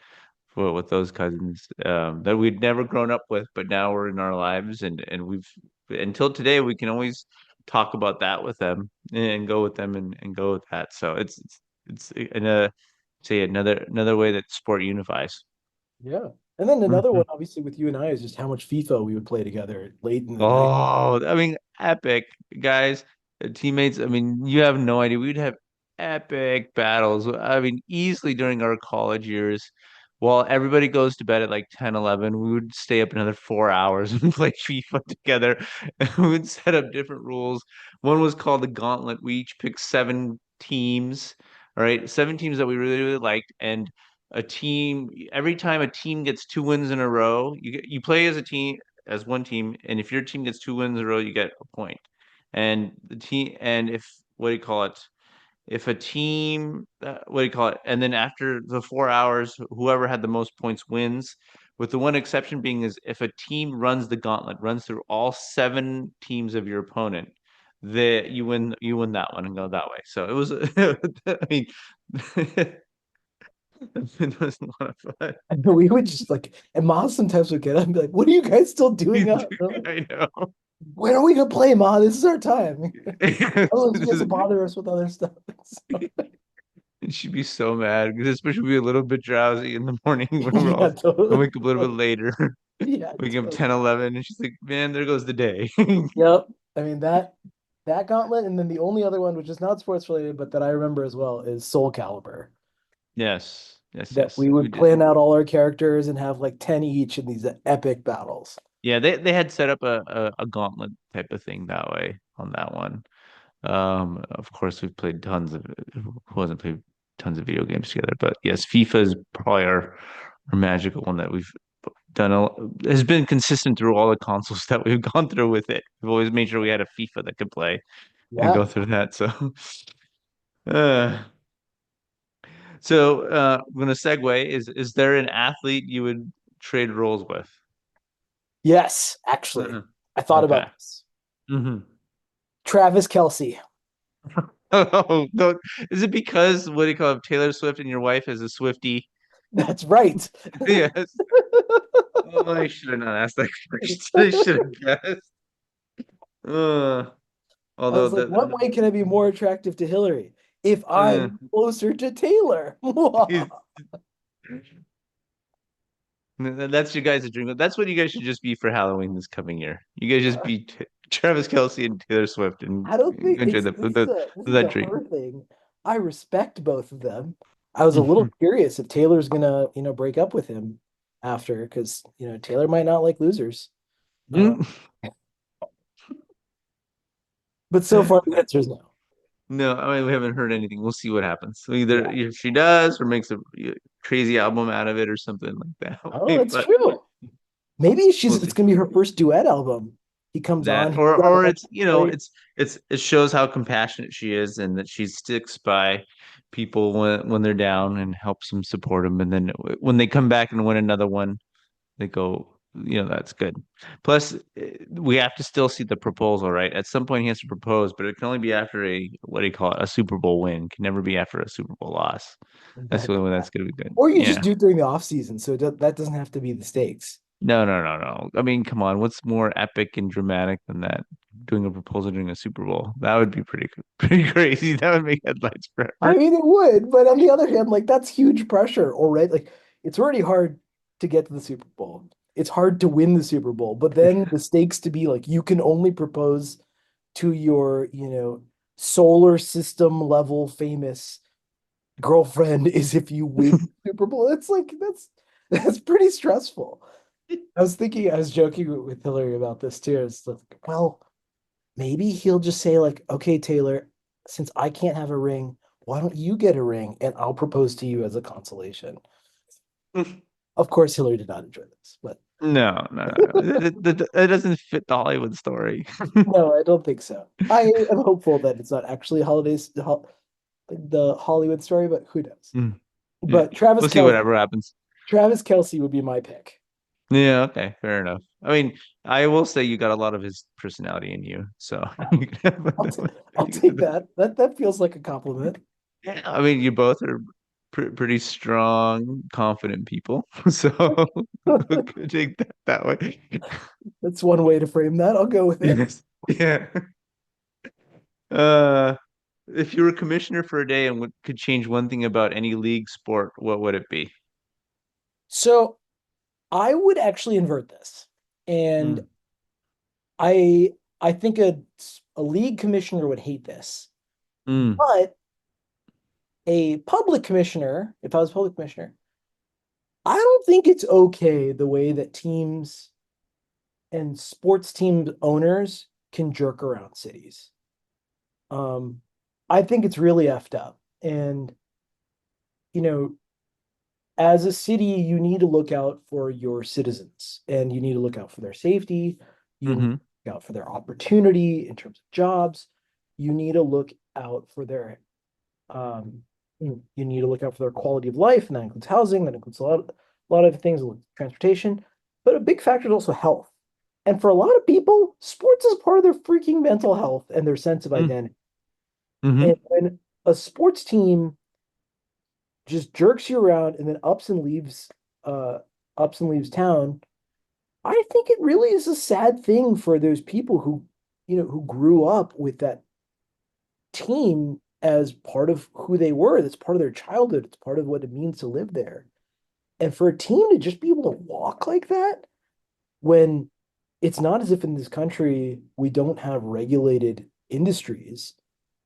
with those cousins that we'd never grown up with, but now we're in our lives and we've until today we can always talk about that with them and go with them and go with that. So it's in a say another way that sport unifies. yeah. And then another Mhm. one, obviously, with you and I is just how much FIFA we would play together late in the night. Oh, I mean, epic guys, teammates. I mean, you have no idea. We'd have epic battles. I mean, easily during our college years, while everybody goes to bed at like 10, 11, we would stay up another 4 hours and play FIFA together. And we would set up different rules. One was called the Gauntlet. We each picked 7 teams, all right, 7 teams that we really, really liked. And a team, every time a team gets 2 wins in a row, you play as a team as one team, and if your team gets 2 wins in a row, you get a point. And the team, and if what do you call it? If a team, what do you call it? And then after the 4 hours, whoever had the most points wins. With the one exception being is if a team runs the gauntlet, runs through all 7 teams of your opponent, you win that one and go that way. So it was, I mean, it was a lot of fun. And we would just like, and Ma sometimes would get up and be like, "What are you guys still doing up? I know. When are we gonna play, Ma? This is our time." Otherwise, you guys will bother us with other stuff. So, And she'd be so mad because especially be a little bit drowsy in the morning when we're all yeah, and totally. wake up a little bit later. Yeah, Wake up totally. 10, 11, and she's like, man, there goes the day. Yep. I mean that gauntlet, and then the only other one, which is not sports related, but that I remember as well, is Soul Calibur. Yes, yes, That yes. we We would did. plan out all our characters and have like 10 each in these epic battles. Yeah, they had set up a gauntlet type of thing that way on that one. Of course, we've played tons of who hasn't played tons of video games together, but yes, FIFA is probably our magical one that we've done has been consistent through all the consoles that we've gone through with it. We've always made sure we had a FIFA that could play and Yeah. go through that. So, uh, I'm gonna segue. Is there an athlete you would trade roles with? Yes, actually. Uh-uh. I thought Okay. about this. Hmm. Travis Kelsey. Oh, no. Is it because what do you call it, Taylor Swift and your wife is a Swiftie? That's right. Yes. Oh, I should have not asked that first. I should have guessed. Uh, I although was like, what way can I be more attractive to Hillary if uh, I'm closer to Taylor? That's your guys' dream. That's what you guys should just be for Halloween this coming year. You guys just be Travis Kelsey and Taylor Swift and I don't think enjoy it's the, the, this is that a dream. her thing. I respect both of them. I was a little curious if Taylor's gonna, break up with him after, because Taylor might not like losers. Uh, but so far the answer is no. No, I mean we haven't heard anything. We'll see what happens. So either Yeah. if she does or makes a crazy album out of it or something like Oh, that. it's But true. Maybe we'll it's see. gonna be her first duet album. He comes on, That he's got or a it's voice. it shows how compassionate she is and that she sticks by people when they're down and helps them support them and then when they come back and win another one they go that's good. Plus we have to still see the proposal, right? At some point he has to propose, but it can only be after a what do you call it, a Super Bowl win. It can never be after a Super Bowl loss. That's the That, only way that's gonna be good. or you just Yeah. do it during the off season, so that doesn't have to be the stakes. No, no, no, no. I mean, come on. What's more epic and dramatic than that? Doing a proposal during a Super Bowl. That would be pretty crazy. That would make headlines I forever. mean, it would, but on the other hand, like that's huge pressure already. Like it's already hard to get to the Super Bowl. It's hard to win the Super Bowl, but then the stakes to be like you can only propose to your, solar system level famous girlfriend is if you win the Super Bowl. It's like that's pretty stressful. I was joking with Hillary about this too. It's like, well, maybe he'll just say like, "Okay, Taylor, since I can't have a ring, why don't you get a ring and I'll propose to you as a consolation." Of course, Hillary did not enjoy this, but No, no, no, no. It doesn't fit the Hollywood story. no, I don't think so. I am hopeful that it's not actually holidays. the Hollywood story, but who knows? Mm. Yeah. But Travis We'll see Kelce, whatever happens. Travis Kelce would be my pick. Yeah, okay, fair enough. I mean, I will say you got a lot of his personality in you, so you can I'll, t I'll take that. That feels like a compliment. yeah, I mean, you both are pretty strong, confident people, so could take that that way. That's one way to frame that. I'll go with it. Yes, yeah. Uh, if you were commissioner for a day and could change one thing about any league sport, what would it be? So I would actually invert this, and Mm, I I think a league commissioner would hate this, mm, but a public commissioner, if I was a public commissioner, I don't think it's okay the way that teams and sports team owners can jerk around cities. Um, I think it's really effed up. And, you know, as a city, you need to look out for your citizens and you need to look out for their safety. You need to hmm look out for their opportunity in terms of jobs. You need to look out for their um, you need to look out for their quality of life, and that includes housing, that includes a lot of things, transportation. But a big factor is also health. And for a lot of people, sports is part of their freaking mental health and their sense of mm, identity. And hmm when a sports team just jerks you around and then uh ups and leaves town, I think it really is a sad thing for those people who, who grew up with that team as part of who they were. That's part of their childhood. It's part of what it means to live there. And for a team to just be able to walk like that when it's not as if in this country we don't have regulated industries.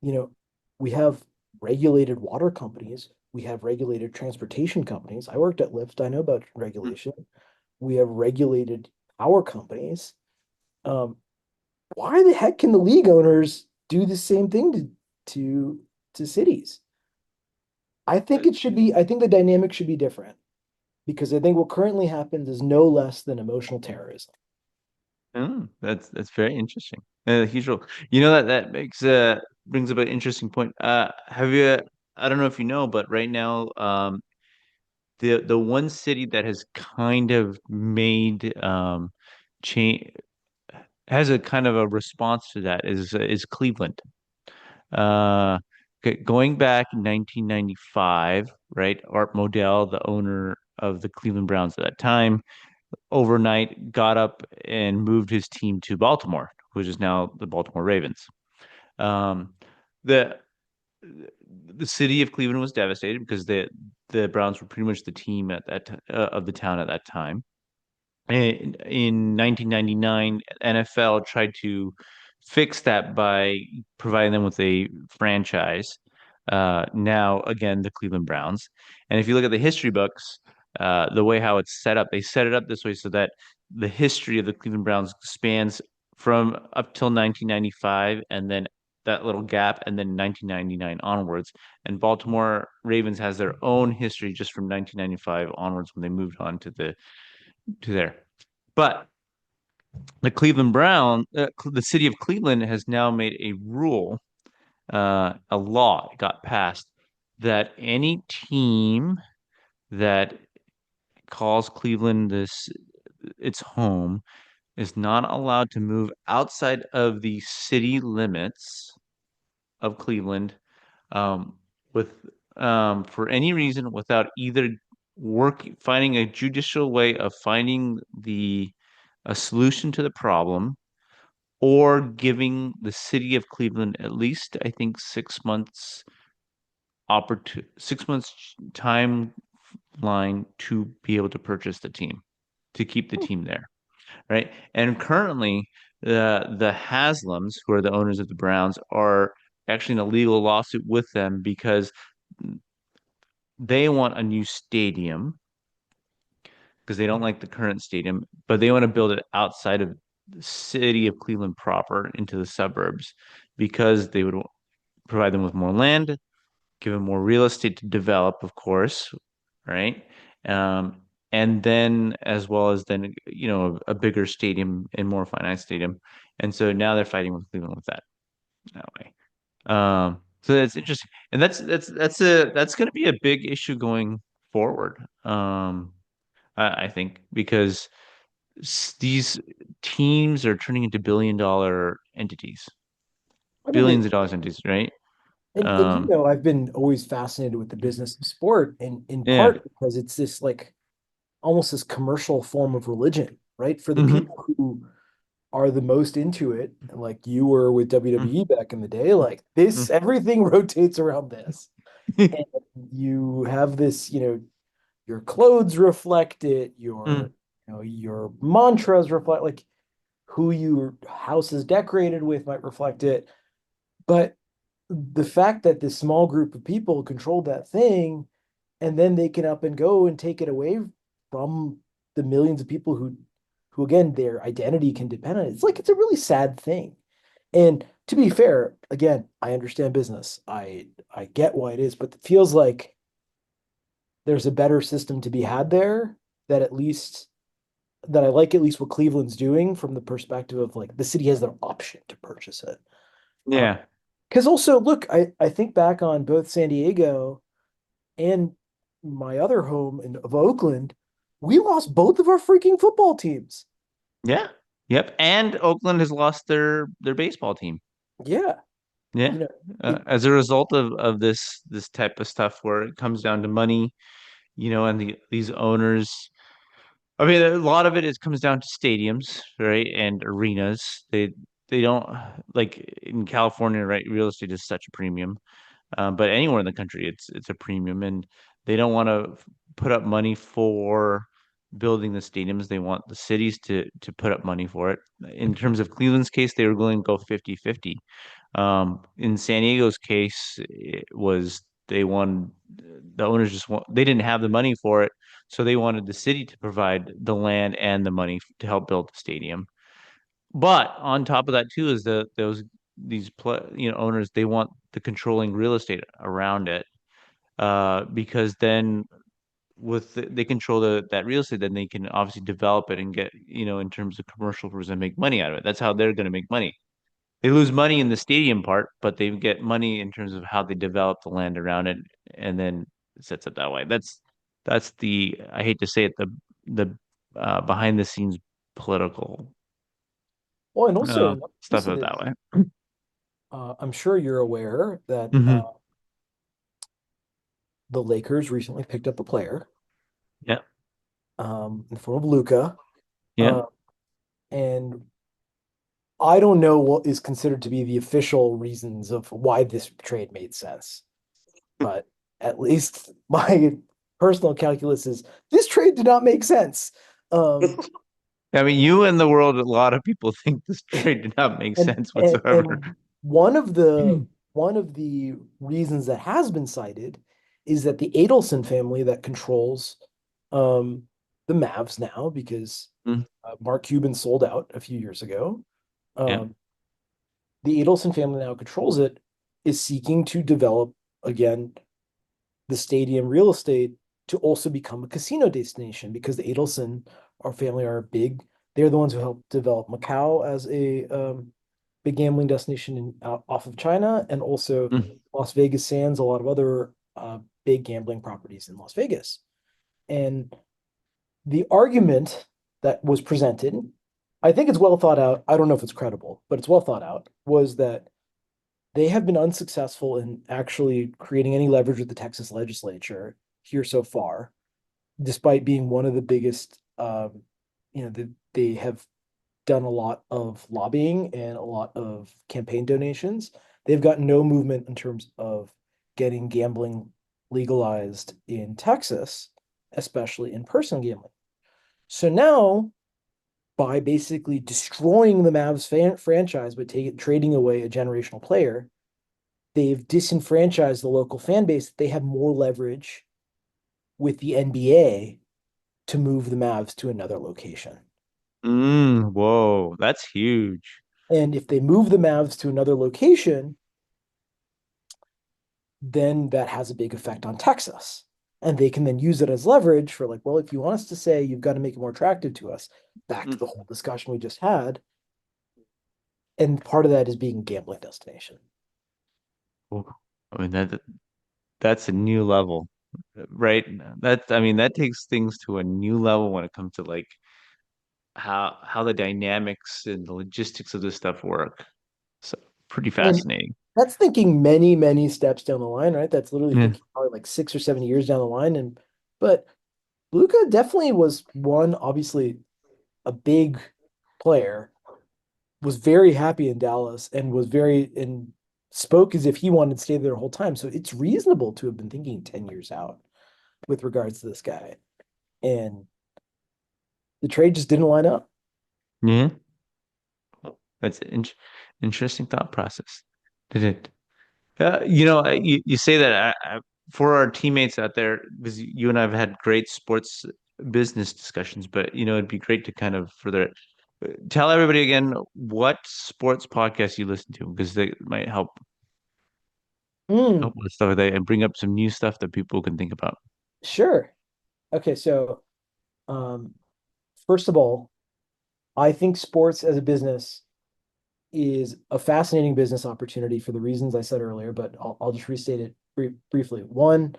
You know, we have regulated water companies, we have regulated transportation companies. I worked at Lyft, I know about regulation. We have regulated power companies. Um, why the heck can the league owners do the same thing to to cities? I think the dynamic should be different because I think what currently happens is no less than emotional terrorism. Oh, that's very interesting. Huge role. That makes brings up an interesting point. Have you? I don't know if you know, but right now, the one city that has kind of made change has a kind of a response to that is Cleveland. Uh, going back in 1995, right? Art Modell, the owner of the Cleveland Browns at that time, overnight got up and moved his team to Baltimore, which is now the Baltimore Ravens. Um, the the city of Cleveland was devastated because the Browns were pretty much the team at of the town at that time. In 1999, NFL tried to fix that by providing them with a franchise. Now, again, the Cleveland Browns. And if you look at the history books, the way how it's set up, they set it up this way so that the history of the Cleveland Browns spans from up till 1995, and then that little gap, and then 1999 onwards. And Baltimore Ravens has their own history just from 1995 onwards when they moved on to there. But the city of Cleveland has now made a rule, a law got passed that any team that calls Cleveland this its home is not allowed to move outside of the city limits of Cleveland, um, with for any reason without either finding a judicial way of finding the a solution to the problem, or giving the city of Cleveland at least, I think, 6 months 6 months timeline to be able to purchase the team, to keep the team there, right? And currently, the Haslams, who are the owners of the Browns, are actually in a legal lawsuit with them because they want a new stadium because they don't like the current stadium, but they want to build it outside of the city of Cleveland proper into the suburbs because they would provide them with more land, give them more real estate to develop, of course, right? And then as well as then a bigger stadium and more finite stadium, and so now they're fighting with Cleveland with that way. So that's interesting, and that's going to be a big issue going forward. I think because these teams are turning into billion-dollar entities, I mean, billions of dollars entities, right? and Um, I've been always fascinated with the business of sport, and in yeah. part because it's this like almost this commercial form of religion, right? For the Hmm. people who are the most into it, like you were with WWE back in the day, like this, everything rotates around this. And you have this, your clothes reflect it, your mantras reflect like who your house is decorated with might reflect it. But the fact that this small group of people controlled that thing and then they can up and go and take it away from the millions of people who again their identity can depend on it. It's like it's a really sad thing. And to be fair, again, I understand business. I get why it is, but it feels like there's a better system to be had there that at least that I like at least what Cleveland's doing from the perspective of like the city has their option to purchase it. Yeah. Because also, look, I think back on both San Diego and my other home of Oakland, we lost both of our freaking football teams. Yeah. Yep. And Oakland has lost their baseball team. Yeah, Yeah. you know, it As a result of this type of stuff where it comes down to money, and these owners. I mean, a lot of it is comes down to stadiums, right, and arenas. They don't like in California, right? Real estate is such a premium. But anywhere in the country, it's a premium, and they don't want to put up money for building the stadiums. They want the cities to put up money for it. In terms of Cleveland's case, they were willing to go 50-50. In San Diego's case, it was they wanted the owners just want they didn't have the money for it, so they wanted the city to provide the land and the money to help build the stadium. But on top of that too is these owners they want the controlling real estate around it because then they control that real estate, then they can obviously develop it and get in terms of commercials and make money out of it. That's how they're going to make money. They lose money in the stadium part, but they get money in terms of how they develop the land around it, and then it sets up that way. That's the I hate to say it the behind the scenes political well, and also another stuff piece of of it it is that way. I'm sure you're aware that Hmm. the Lakers recently picked up a player Yeah, in the form of Luca, yeah. uh, and I don't know what is considered to be the official reasons of why this trade made sense, but at least my personal calculus is this trade did not make sense. Um, I mean, you and the world, a lot of people think this trade did not make and sense and whatsoever. and one of the reasons that has been cited is that the Adelson family that controls um, the Mavs now, because Mm, Mark Cuban sold out a few years ago. yeah. Um, the Adelson family now controls it, is seeking to develop again the stadium real estate to also become a casino destination because the Adelson our family are big. They're the ones who helped develop Macau as a big gambling destination off of China, and also Mm, Las Vegas Sands, a lot of other big gambling properties in Las Vegas. And the argument that was presented, I think it's well thought out. I don't know if it's credible, but it's well thought out, was that they have been unsuccessful in actually creating any leverage with the Texas legislature here so far, despite being one of the biggest. They have done a lot of lobbying and a lot of campaign donations. They've got no movement in terms of getting gambling legalized in Texas, especially in person gambling. So now, by basically destroying the Mavs franchise, but trading away a generational player, they've disenfranchised the local fan base. They have more leverage with the NBA to move the Mavs to another location. whoa, that's huge. And if they move the Mavs to another location, then that has a big effect on Texas. And they can then use it as leverage for like, well, if you want us to say you've got to make it more attractive to us, back to Mm. the whole discussion we just had. And part of that is being a gambling destination. I mean that's a new level, right? I mean that takes things to a new level when it comes to like how the dynamics and the logistics of this stuff work. So pretty And fascinating. that's thinking many, many steps down the line, right? That's literally Yeah. thinking probably like 6 or 7 years down the line. And but Luca definitely was one, obviously a big player, was very happy in Dallas and was very and spoke as if he wanted to stay there the whole time. So it's reasonable to have been thinking 10 years out with regards to this guy. And the trade just didn't line up. Yeah. That's an interesting thought process. Did it? You say that for our teammates out there, because you and I have had great sports business discussions, but it'd be great to kind of further tell everybody again what sports podcast you listen to, because they might help Mm, with stuff like that and bring up some new stuff that people can think about. sure. Okay, so um, first of all, I think sports as a business is a fascinating business opportunity for the reasons I said earlier, but I'll just restate it briefly. One,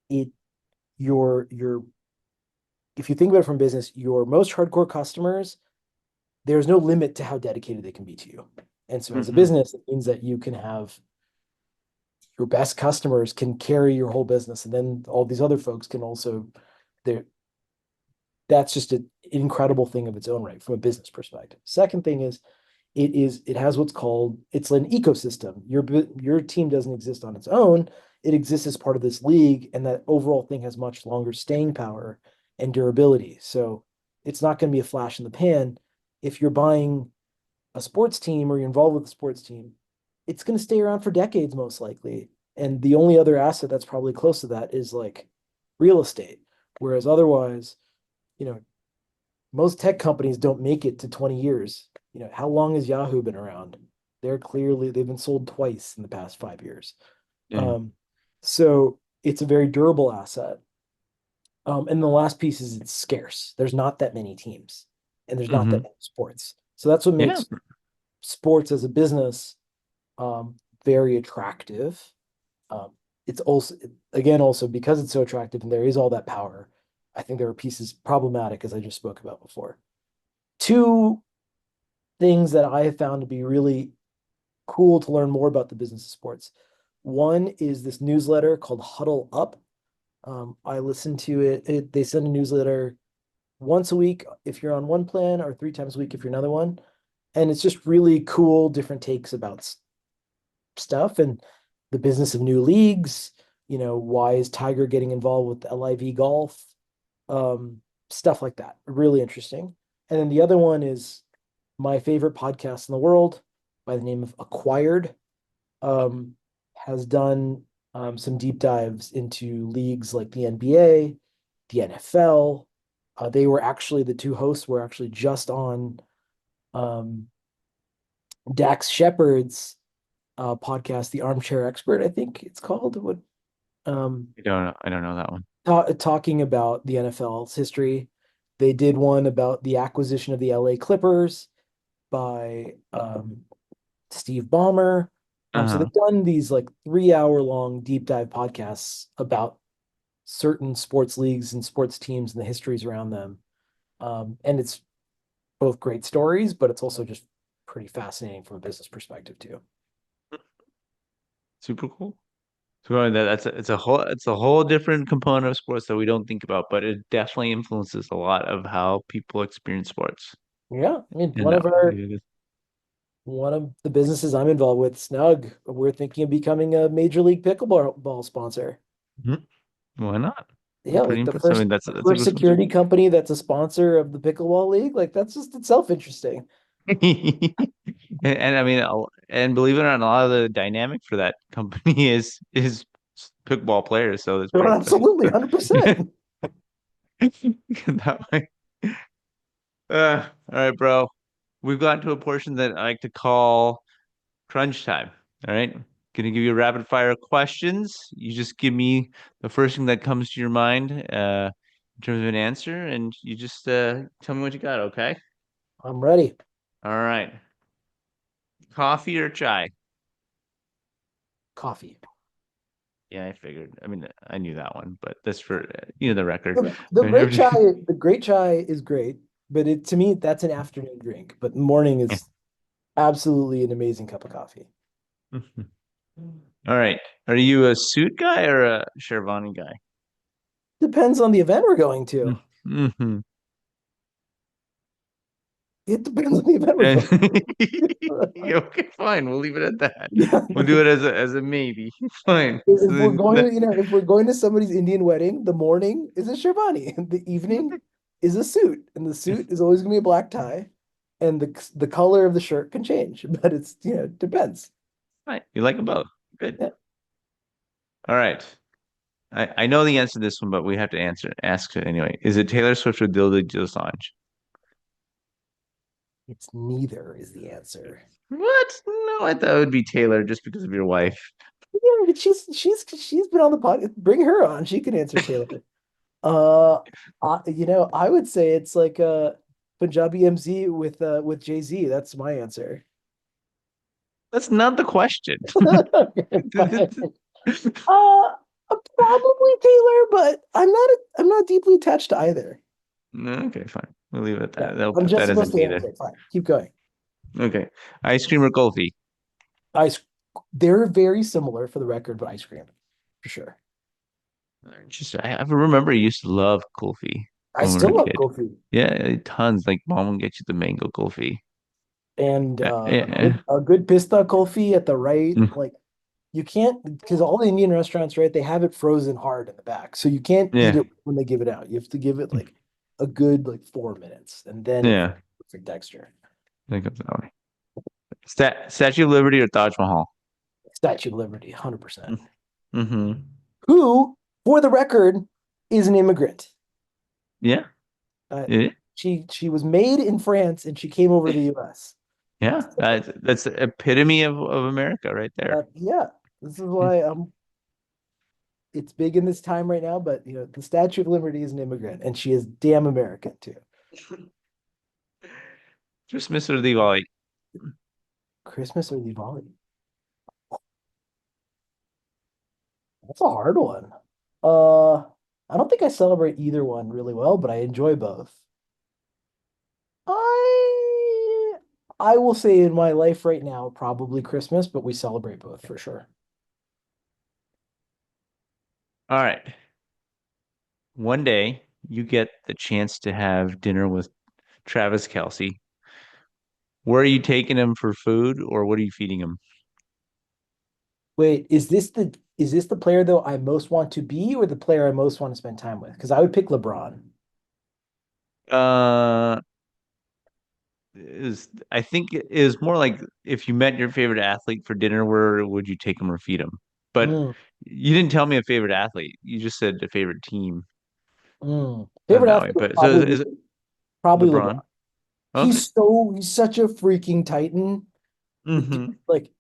it your if you think about it from business, your most hardcore customers, there's no limit to how dedicated they can be to you. And so as a Hmm. business, it means that you can have your best customers can carry your whole business. And then all these other folks can also there that's just an incredible thing of its own right from a business perspective. Second thing is it has what's called it's an ecosystem. Your team doesn't exist on its own. It exists as part of this league, and that overall thing has much longer staying power and durability. So it's not going to be a flash in the pan. If you're buying a sports team or you're involved with a sports team, it's going to stay around for decades most likely. And the only other asset that's probably close to that is like real estate. Whereas otherwise, you know, most tech companies don't make it to 20 years. How long has Yahoo been around? They've been sold twice in the past 5 years. Yeah. Um, so it's a very durable asset. And the last piece is it's scarce. There's not that many teams and there's not that Hmm. many sports. So that's what Yeah. makes sports as a business very attractive. Um, it's also, again, also because it's so attractive and there is all that power, I think there are pieces problematic, as I just spoke about before. Two things that I have found to be really cool to learn more about the business of sports. One is this newsletter called Huddle Up. I listen to it. They send a newsletter once a week if you're on one plan, or 3 times a week if you're another one. And it's just really cool, different takes about stuff and the business of new leagues. Why is Tiger getting involved with LIV golf? Um, Stuff like that. Really interesting. And then the other one is my favorite podcast in the world by the name of Acquired, um, has done some deep dives into leagues like the NBA, the NFL. The two hosts were actually just on um, Dax Shepard's podcast, The Armchair Expert, I think it's called. What um, I don't know that one. talking about the NFL's history. They did one about the acquisition of the LA Clippers by Steve Ballmer. So Uh-huh. they've done these like 3 hour long deep dive podcasts about certain sports leagues and sports teams and the histories around them. And it's both great stories, but it's also just pretty fascinating from a business perspective too. Super cool. So it's a whole different component of sports that we don't think about, but it definitely influences a lot of how people experience sports. Yeah, I mean, And one of the businesses I'm involved with, Snug, we're thinking of becoming a major league pickleball sponsor. Mhm. Why not? Yeah, Pretty like the impressive. I first mean, the that's a first good sponsor. security company that's a sponsor of the pickleball league. Like that's just itself interesting. And I mean, and believe it or not, a lot of the dynamic for that company is pickleball players, so it's Oh, pretty absolutely, 100%. that way. All right, bro. We've gotten to a portion that I like to call crunch time. All right. Gonna give you rapid fire questions. You just give me the first thing that comes to your mind, in terms of an answer, and you just tell me what you got, okay? I'm ready. All right. Coffee or chai? Coffee. Yeah, I figured. I mean, I knew that one, but that's for the record. The great chai, the great chai is great, but to me that's an afternoon drink. But morning is absolutely an amazing cup of coffee. All right. Are you a suit guy or a Shervani guy? Depends on the event we're going to. Mm-hmm. It depends on the event we're going to. Okay, fine. We'll leave it at that. Yeah. We'll do it as a maybe. Fine. So If we're then going to, if we're going to somebody's Indian wedding, the morning is a sherwani, and the evening is a suit, and the suit is always going to be a black tie, and the color of the shirt can change, but it's depends. fine. You like them both. Good. Yeah. All right. I know the answer to this one, but we have to ask it anyway. Is it Taylor Swift or Dilda Dosanjh? It's neither is the answer. What? No, I thought it would be Taylor just because of your wife. Yeah, but she's been on the podcast. Bring her on. She can answer Taylor. Uh, I would say it's like Punjabi MZ with Jay-Z. That's my answer. That's not the question. Fine. Probably Taylor, but I'm not deeply attached to either. Okay, fine. We'll leave it at Yeah, that. They'll I'm put just that as a supposed to data. answer. Fine, keep going. Okay. Ice cream or Kulfi? Ice, they're very similar for the record, but ice cream for sure. Just I remember I used to love Kulfi I when we were still a love kid. Kofi Yeah, tons. Like mom would get you the mango Kulfi. and Yeah. a good pista Kofi at the right Mm, like you can't because all the Indian restaurants, right, they have it frozen hard in the back. So you can't eat yeah. it when they give it out. You have to give it like a good like 4 minutes and then it's Yeah. perfect texture. I think it's that way. Statue of Liberty or Taj Mahal? Statue of Liberty, 100%. Mm-hmm. Who, for the record, is an immigrant. Yeah. Uh, Yeah. she was made in France and she came over to the US. Yeah. That's the epitome of America right there. Yeah, this is why it's big in this time right now, but the Statue of Liberty is an immigrant and she is damn American too. Christmas or Diwali? Christmas or Diwali? That's a hard one. Uh, I don't think I celebrate either one really well, but I enjoy both. I I will say in my life right now, probably Christmas, but we celebrate both for sure. All right. One day you get the chance to have dinner with Travis Kelsey. Where are you taking him for food, or what are you feeding him? Wait, is this the player though I most want to be or the player I most want to spend time with? Because I would pick LeBron. Uh, is I think it is more like if you met your favorite athlete for dinner, where would you take him or feed him? But Mm, you didn't tell me a favorite athlete. You just said a favorite team Favorite that way. athlete But so probably is it probably LeBron. LeBron? Okay. He's such a freaking titan. The dude, Mm-hmm. like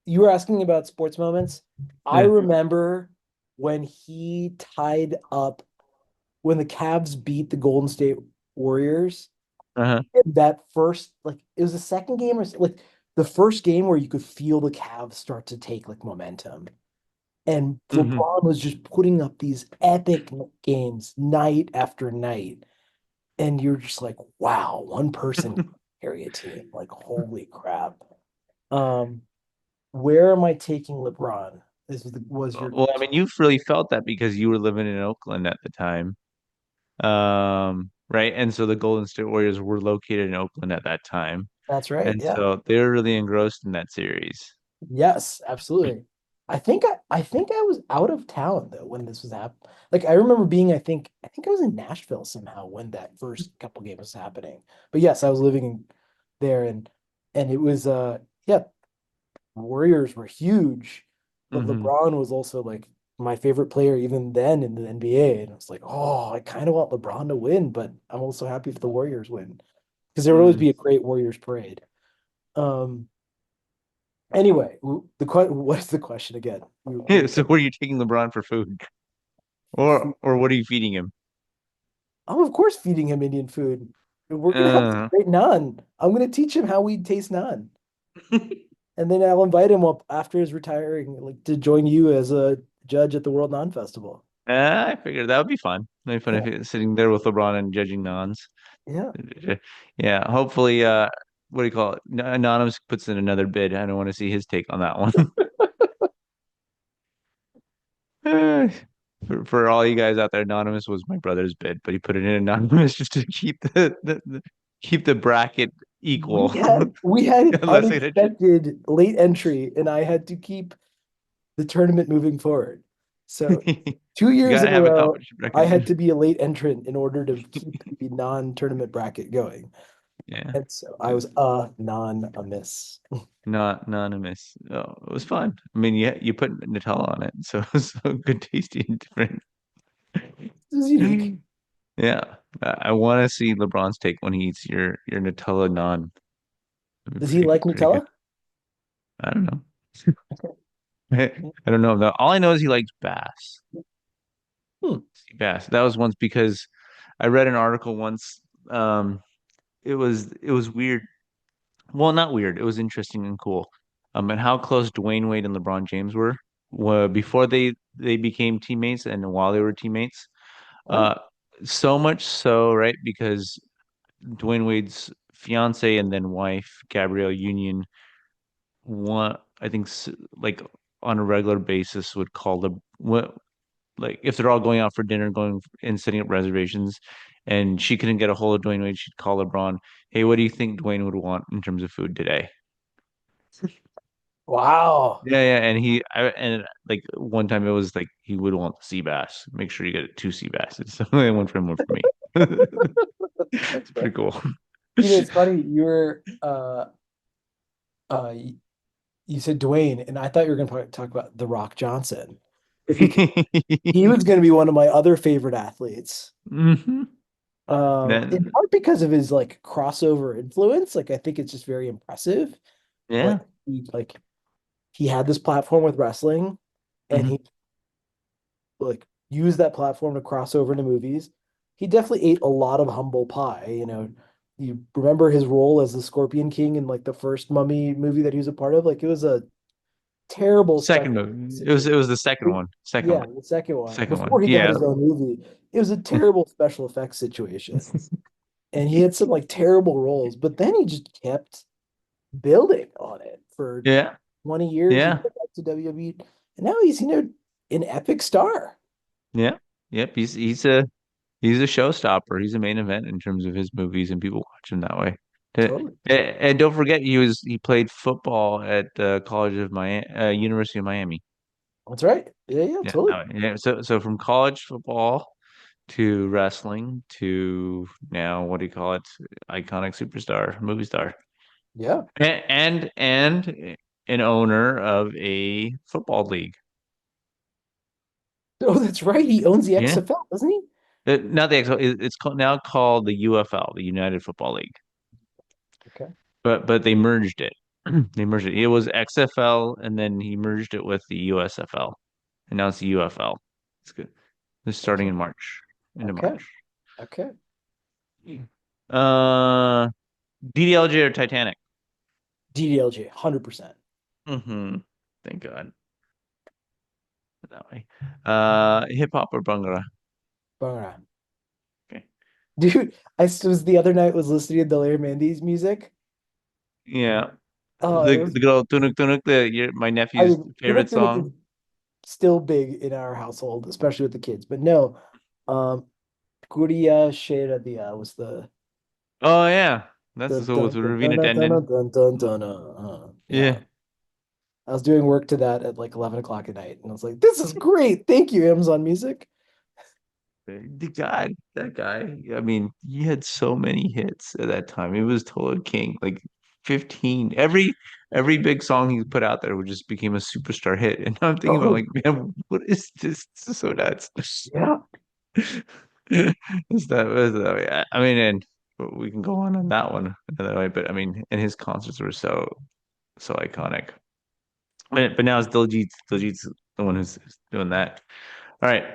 you were asking about sports moments. I Yeah. remember when he tied up when the Cavs beat the Golden State Warriors. Uh-huh. That first, like, it was the second game or like the first game where you could feel the Cavs start to take like momentum. And Mm-hmm. LeBron was just putting up these epic games night after night. And you're just like, wow, one person can carry a team. Like, holy crap. Um, where am I taking LeBron? This was your Well, I question. mean, you've really felt that because you were living in Oakland at the time. Right. And so the Golden State Warriors were located in Oakland at that time. That's right. And Yeah. so they were really engrossed in that series. Yes, absolutely. I think I was out of town though when this was happening. Like I remember being I think I was in Nashville somehow when that first couple games was happening. But yes, I was living there and it was yeah, Warriors were huge, but Hmm. LeBron was also like my favorite player even then in the NBA. And I was like, oh, I kind of want LeBron to win, but I'm also happy if the Warriors win because there would always Mm. be a great Warriors parade. Um, Anyway, what is the question again? Yeah, so where are you taking LeBron for food? Or what are you feeding him? I'm of course feeding him Indian food. We're gonna have some Uh, great naan. I'm gonna teach him how we taste naan, and then I'll invite him up after his retiring, like to join you as a judge at the World Non Festival. I figured that would be fun. It'd be fun if Yeah. you're sitting there with LeBron and judging nons. Yeah. Yeah, hopefully, what do you call it? Anonymous puts in another bid. I don't want to see his take on that one. Eh, for all you guys out there, Anonymous was my brother's bid, but he put it in Anonymous just to keep keep the bracket equal. We had Less attention. unexpected late entry, and I had to keep the tournament moving forward. So two You years gotta in a have a row, competition I bracket. had to be a late entrant in order to keep the non-tournament bracket going. Yeah. And so I was a non-amiss. Not anonymous. Oh, it was fun. I mean, you put Nutella on it, so it was so good, tasty, and different. This is unique. Yeah, I want to see LeBron's take when he eats your Nutella naan. It'd be Does he like pretty good. Nutella? I don't know. I don't know. All I know is he likes bass. Hmm. Sea bass. That was once because I read an article once. Um, it was weird. Well, not weird. It was interesting and cool. And how close Dwayne Wade and LeBron James were before they became teammates and while they were teammates. Oh, Uh, so much so, right? Because Dwayne Wade's fiance and then wife, Gabrielle Union, one I think like on a regular basis would call the what like if they're all going out for dinner, going and setting up reservations, and she couldn't get a hold of Dwayne Wade, she'd call LeBron. Hey, what do you think Dwayne would want in terms of food today? wow. Yeah, yeah, and like one time it was like he would want the sea bass. Make sure you get two sea basses. So one for him, one for me. That's It's fair. pretty cool. It's funny. Uh you said Dwayne, and I thought you were going to talk about The Rock Johnson because he was going to be one of my other favorite athletes. hmm In Then part because of his like crossover influence. Like I think it's just very impressive. yeah. But he had this platform with wrestling, and hmm he like used that platform to cross over into movies. He definitely ate a lot of humble pie. You remember his role as the Scorpion King in like the first Mummy movie that he was a part of? Like it was a terrible Second special movie. It was situation. it was the second one. Second Yeah, one. the second one. Second one. Before he got Yeah. his own movie, it was a terrible special effects situation. And he had some like terrible roles, but then he just kept building on it for Yeah. 20 years. He Yeah. went back to WWE, and now he's, an epic star. Yeah. Yep. He's a showstopper. He's a main event in terms of his movies, and people watch him that way. Totally. And don't forget, he played football at College of Miami, University of Miami. That's right. Yeah, yeah, Yeah, totally. yeah. So from college football to wrestling to now, what do you call it? Iconic superstar, movie star, Yeah. and an owner of a football league. Oh, that's right. He owns the Yeah, XFL, doesn't he? not the XL. It's now called the UFL, the United Football League. Okay. But they merged it. They merged it. It was XFL, and then he merged it with the USFL, and now it's the UFL. It's good. It's starting Okay. in March, into Okay. March. Okay. Uh, DDLJ or Titanic? DDLG, 100%. Mm-hmm. Thank God. That way. Hip hop or Bhangra? Bummer. Okay. Dude, was the other night was listening to Larry Mandy's music. Yeah. Oh, it The was, good old Tunuk Tunuk, my I nephew's mean, favorite is song. still big in our household, especially with the kids. But no, um, Guria Shera Dia was Oh yeah. That's the the soul with dun dun dun Ravina dun dun Tendon. dun dun dun. Yeah, Yeah. I was doing work to that at like 11 o'clock at night, and I was like, "This is great, thank you, Amazon Music." That guy, I mean, he had so many hits at that time. He was total king. Like 15. Every big song he put out there would just became a superstar hit. And I'm thinking about Totally. like, man, what is this? This is so nuts. Yeah. Is that way? I mean, and we can go on that one another way, but I mean, and his concerts were so iconic. But now it's Diljit's the one who's doing that. All right.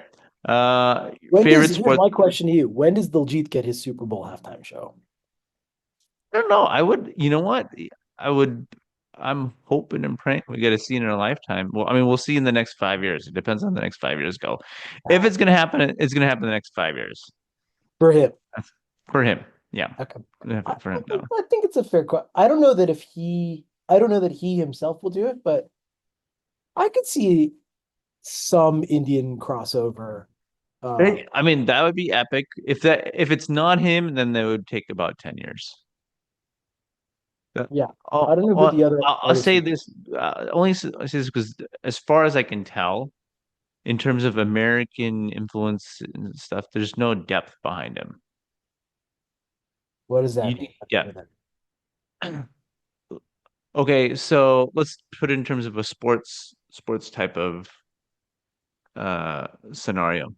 Favorite Here's sport? my question to you: when does Diljit get his Super Bowl halftime show? I don't know. I would, you know what? I would. I'm hoping and praying we get to see in our lifetime. Well, I mean, we'll see in the next 5 years. It depends on the next 5 years go. If it's gonna happen, it's gonna happen in the next 5 years. For him. That's for him. Yeah. Okay. For him, no. I think it's a fair question. I don't know that I don't know that he himself will do it, but I could see some Indian crossover. Uh, I mean, that would be epic. If it's not him, then that would take about 10 years. Uh, yeah. I I'll, don't know who the I'll, other I'll artists say would. this I say this because as far as I can tell, in terms of American influence and stuff, there's no depth behind him. What does that You, mean? yeah. Okay, so let's put it in terms of a sports type of scenario.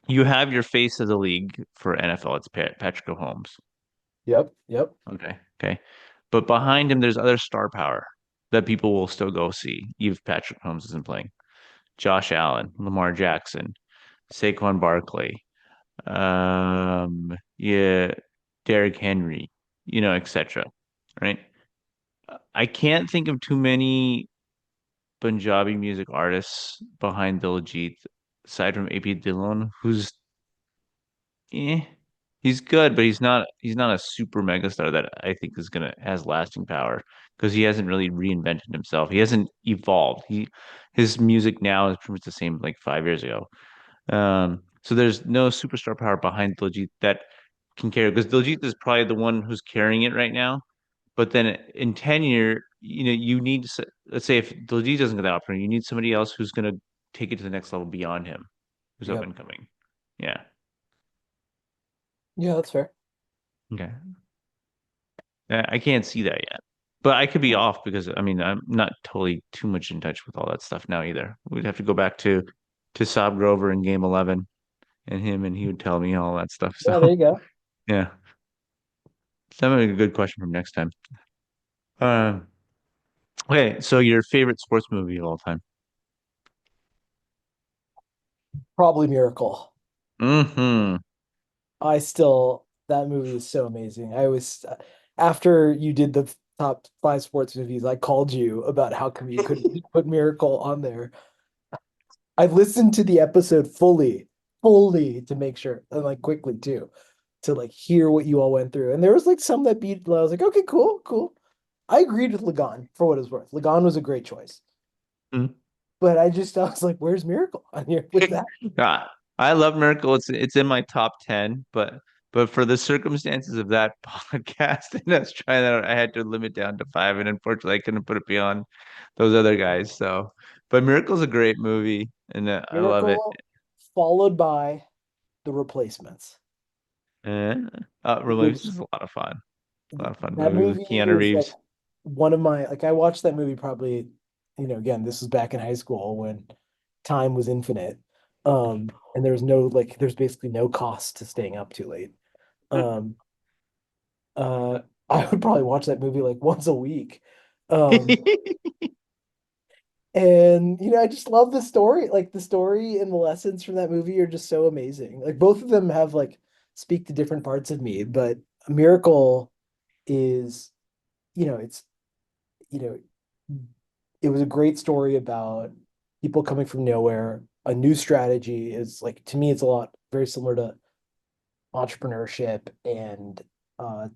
You have your face of the league for NFL. It's Patrick Mahomes. Yep, yep, Okay, okay. But behind him, there's other star power that people will still go see, even if Patrick Mahomes isn't playing. Josh Allen, Lamar Jackson, Saquon Barkley, yeah, Derrick Henry, etc. Right? I can't think of too many Punjabi music artists behind Diljit, aside from AP Dillon, who's eh, he's good, but he's not a super megastar that I think is gonna has lasting power because he hasn't really reinvented himself. He hasn't evolved. His music now is pretty much the same like 5 years ago. So there's no superstar power behind Diljit that can carry because Diljit is probably the one who's carrying it right now. But then in tenure, you need let's say if Diljit doesn't get that opportunity, you need somebody else who's going to take it to the next level beyond him, who's up yep. and coming. Yeah. Yeah, that's fair. Okay. I can't see that yet, but I could be off because I mean I'm not totally too much in touch with all that stuff now either. We'd have to go back to Saab Grover in Game 11 and him, and he would tell me all that stuff. Yeah, there So you go. yeah, that might be a good question from next time. Um, okay, so your favorite sports movie of all time? Probably Miracle. Hmm. That movie is so amazing. I was after you did the top five sports movies, I called you about how come you couldn't put Miracle on there. I listened to the episode fully to make sure, and like quickly too, to like hear what you all went through. And there was like some that beat. I was like, okay, cool, cool. I agreed with Lagan for what it's worth. Lagan was a great choice, but I was like, where's Miracle on here with that? Yeah, I love Miracle. It's in my top 10, but for the circumstances of that podcast and us trying that out, I had to limit down to five, and unfortunately, I couldn't put it beyond those other guys. So, but Miracle's a great movie, and I love it. Miracle followed by the replacements, Eh, Release which is a lot of fun. A lot of fun that movie with movie Keanu is like Reeves. one of my like I watched that movie probably, again, this was back in high school when time was infinite. And there was no like there's basically no cost to staying up too late. Um uh I would probably watch that movie like once a week. Um and I just love the story. Like the story and the lessons from that movie are just so amazing. Like both of them have like speak to different parts of me, but Miracle is, it's you know, it was a great story about people coming from nowhere. A new strategy is like to me, it's a lot very similar to entrepreneurship and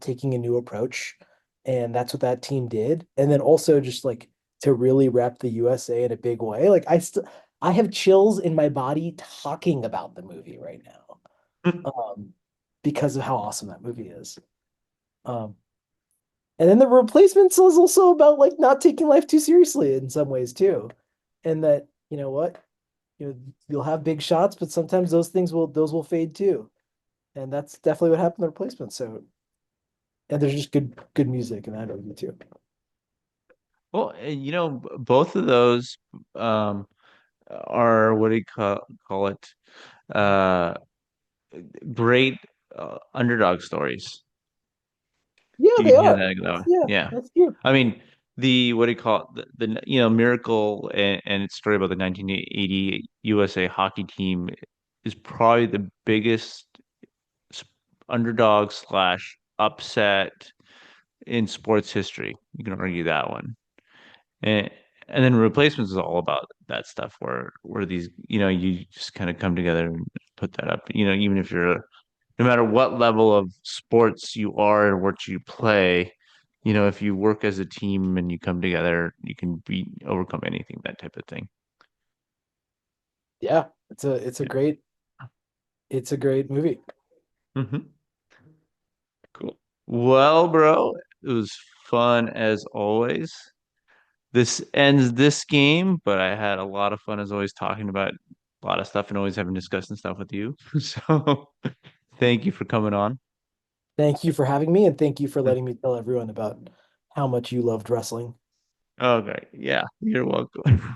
taking a new approach. And that's what that team did. And then also just like to really rep the USA in a big way. Like I have chills in my body talking about the movie right now. Because of how awesome that movie is. Um, and then the replacements is also about like not taking life too seriously in some ways too. And that, you know what, you'll have big shots, but sometimes those will fade too. And that's definitely what happened in the replacement. So, and there's just good music in that movie too. Well, and, both of those um, are what do you call it? Uh, Great underdog stories. Yeah, You they can hear are. that though. Yeah, Yeah. that's true. I mean, the what do you call it? Miracle and its story about the 1980 USA hockey team is probably the biggest s- underdog slash upset in sports history. You can argue that one. And and then replacements is all about that stuff where these, you just kind of come together and put that up. Even if you're no matter what level of sports you are and what you play, if you work as a team and you come together, you can overcome anything, that type of thing. Yeah, it's a great movie. Hmm. Cool. Well, bro, it was fun as always. This ends this game, but I had a lot of fun as always talking about a lot of stuff and always having discussing stuff with you. So thank you for coming on. Thank you for having me, and thank you for letting me tell everyone about how much you loved wrestling. Okay. Yeah, you're welcome.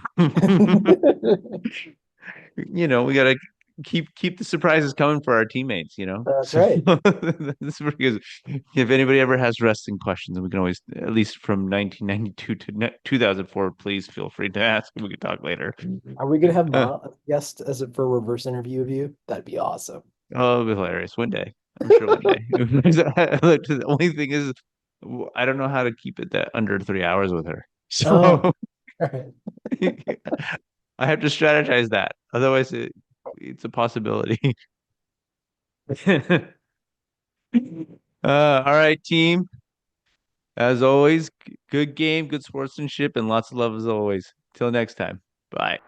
We gotta keep the surprises coming for our teammates. That's So right. this is because if anybody ever has wrestling questions, we can always, at least from 1992 to 2004, please feel free to ask. We can talk later. Are we gonna have Uh, Ma as a guest as a for a reverse interview of you? That'd be awesome. oh, it'll be hilarious one day. I'm sure one day. The only thing is, I don't know how to keep it that under 3 hours with her. Oh, So all right. I have to strategize that. Otherwise, it's a possibility. All right, team. As always, good game, good sportsmanship, and lots of love as always. Till next time. Bye.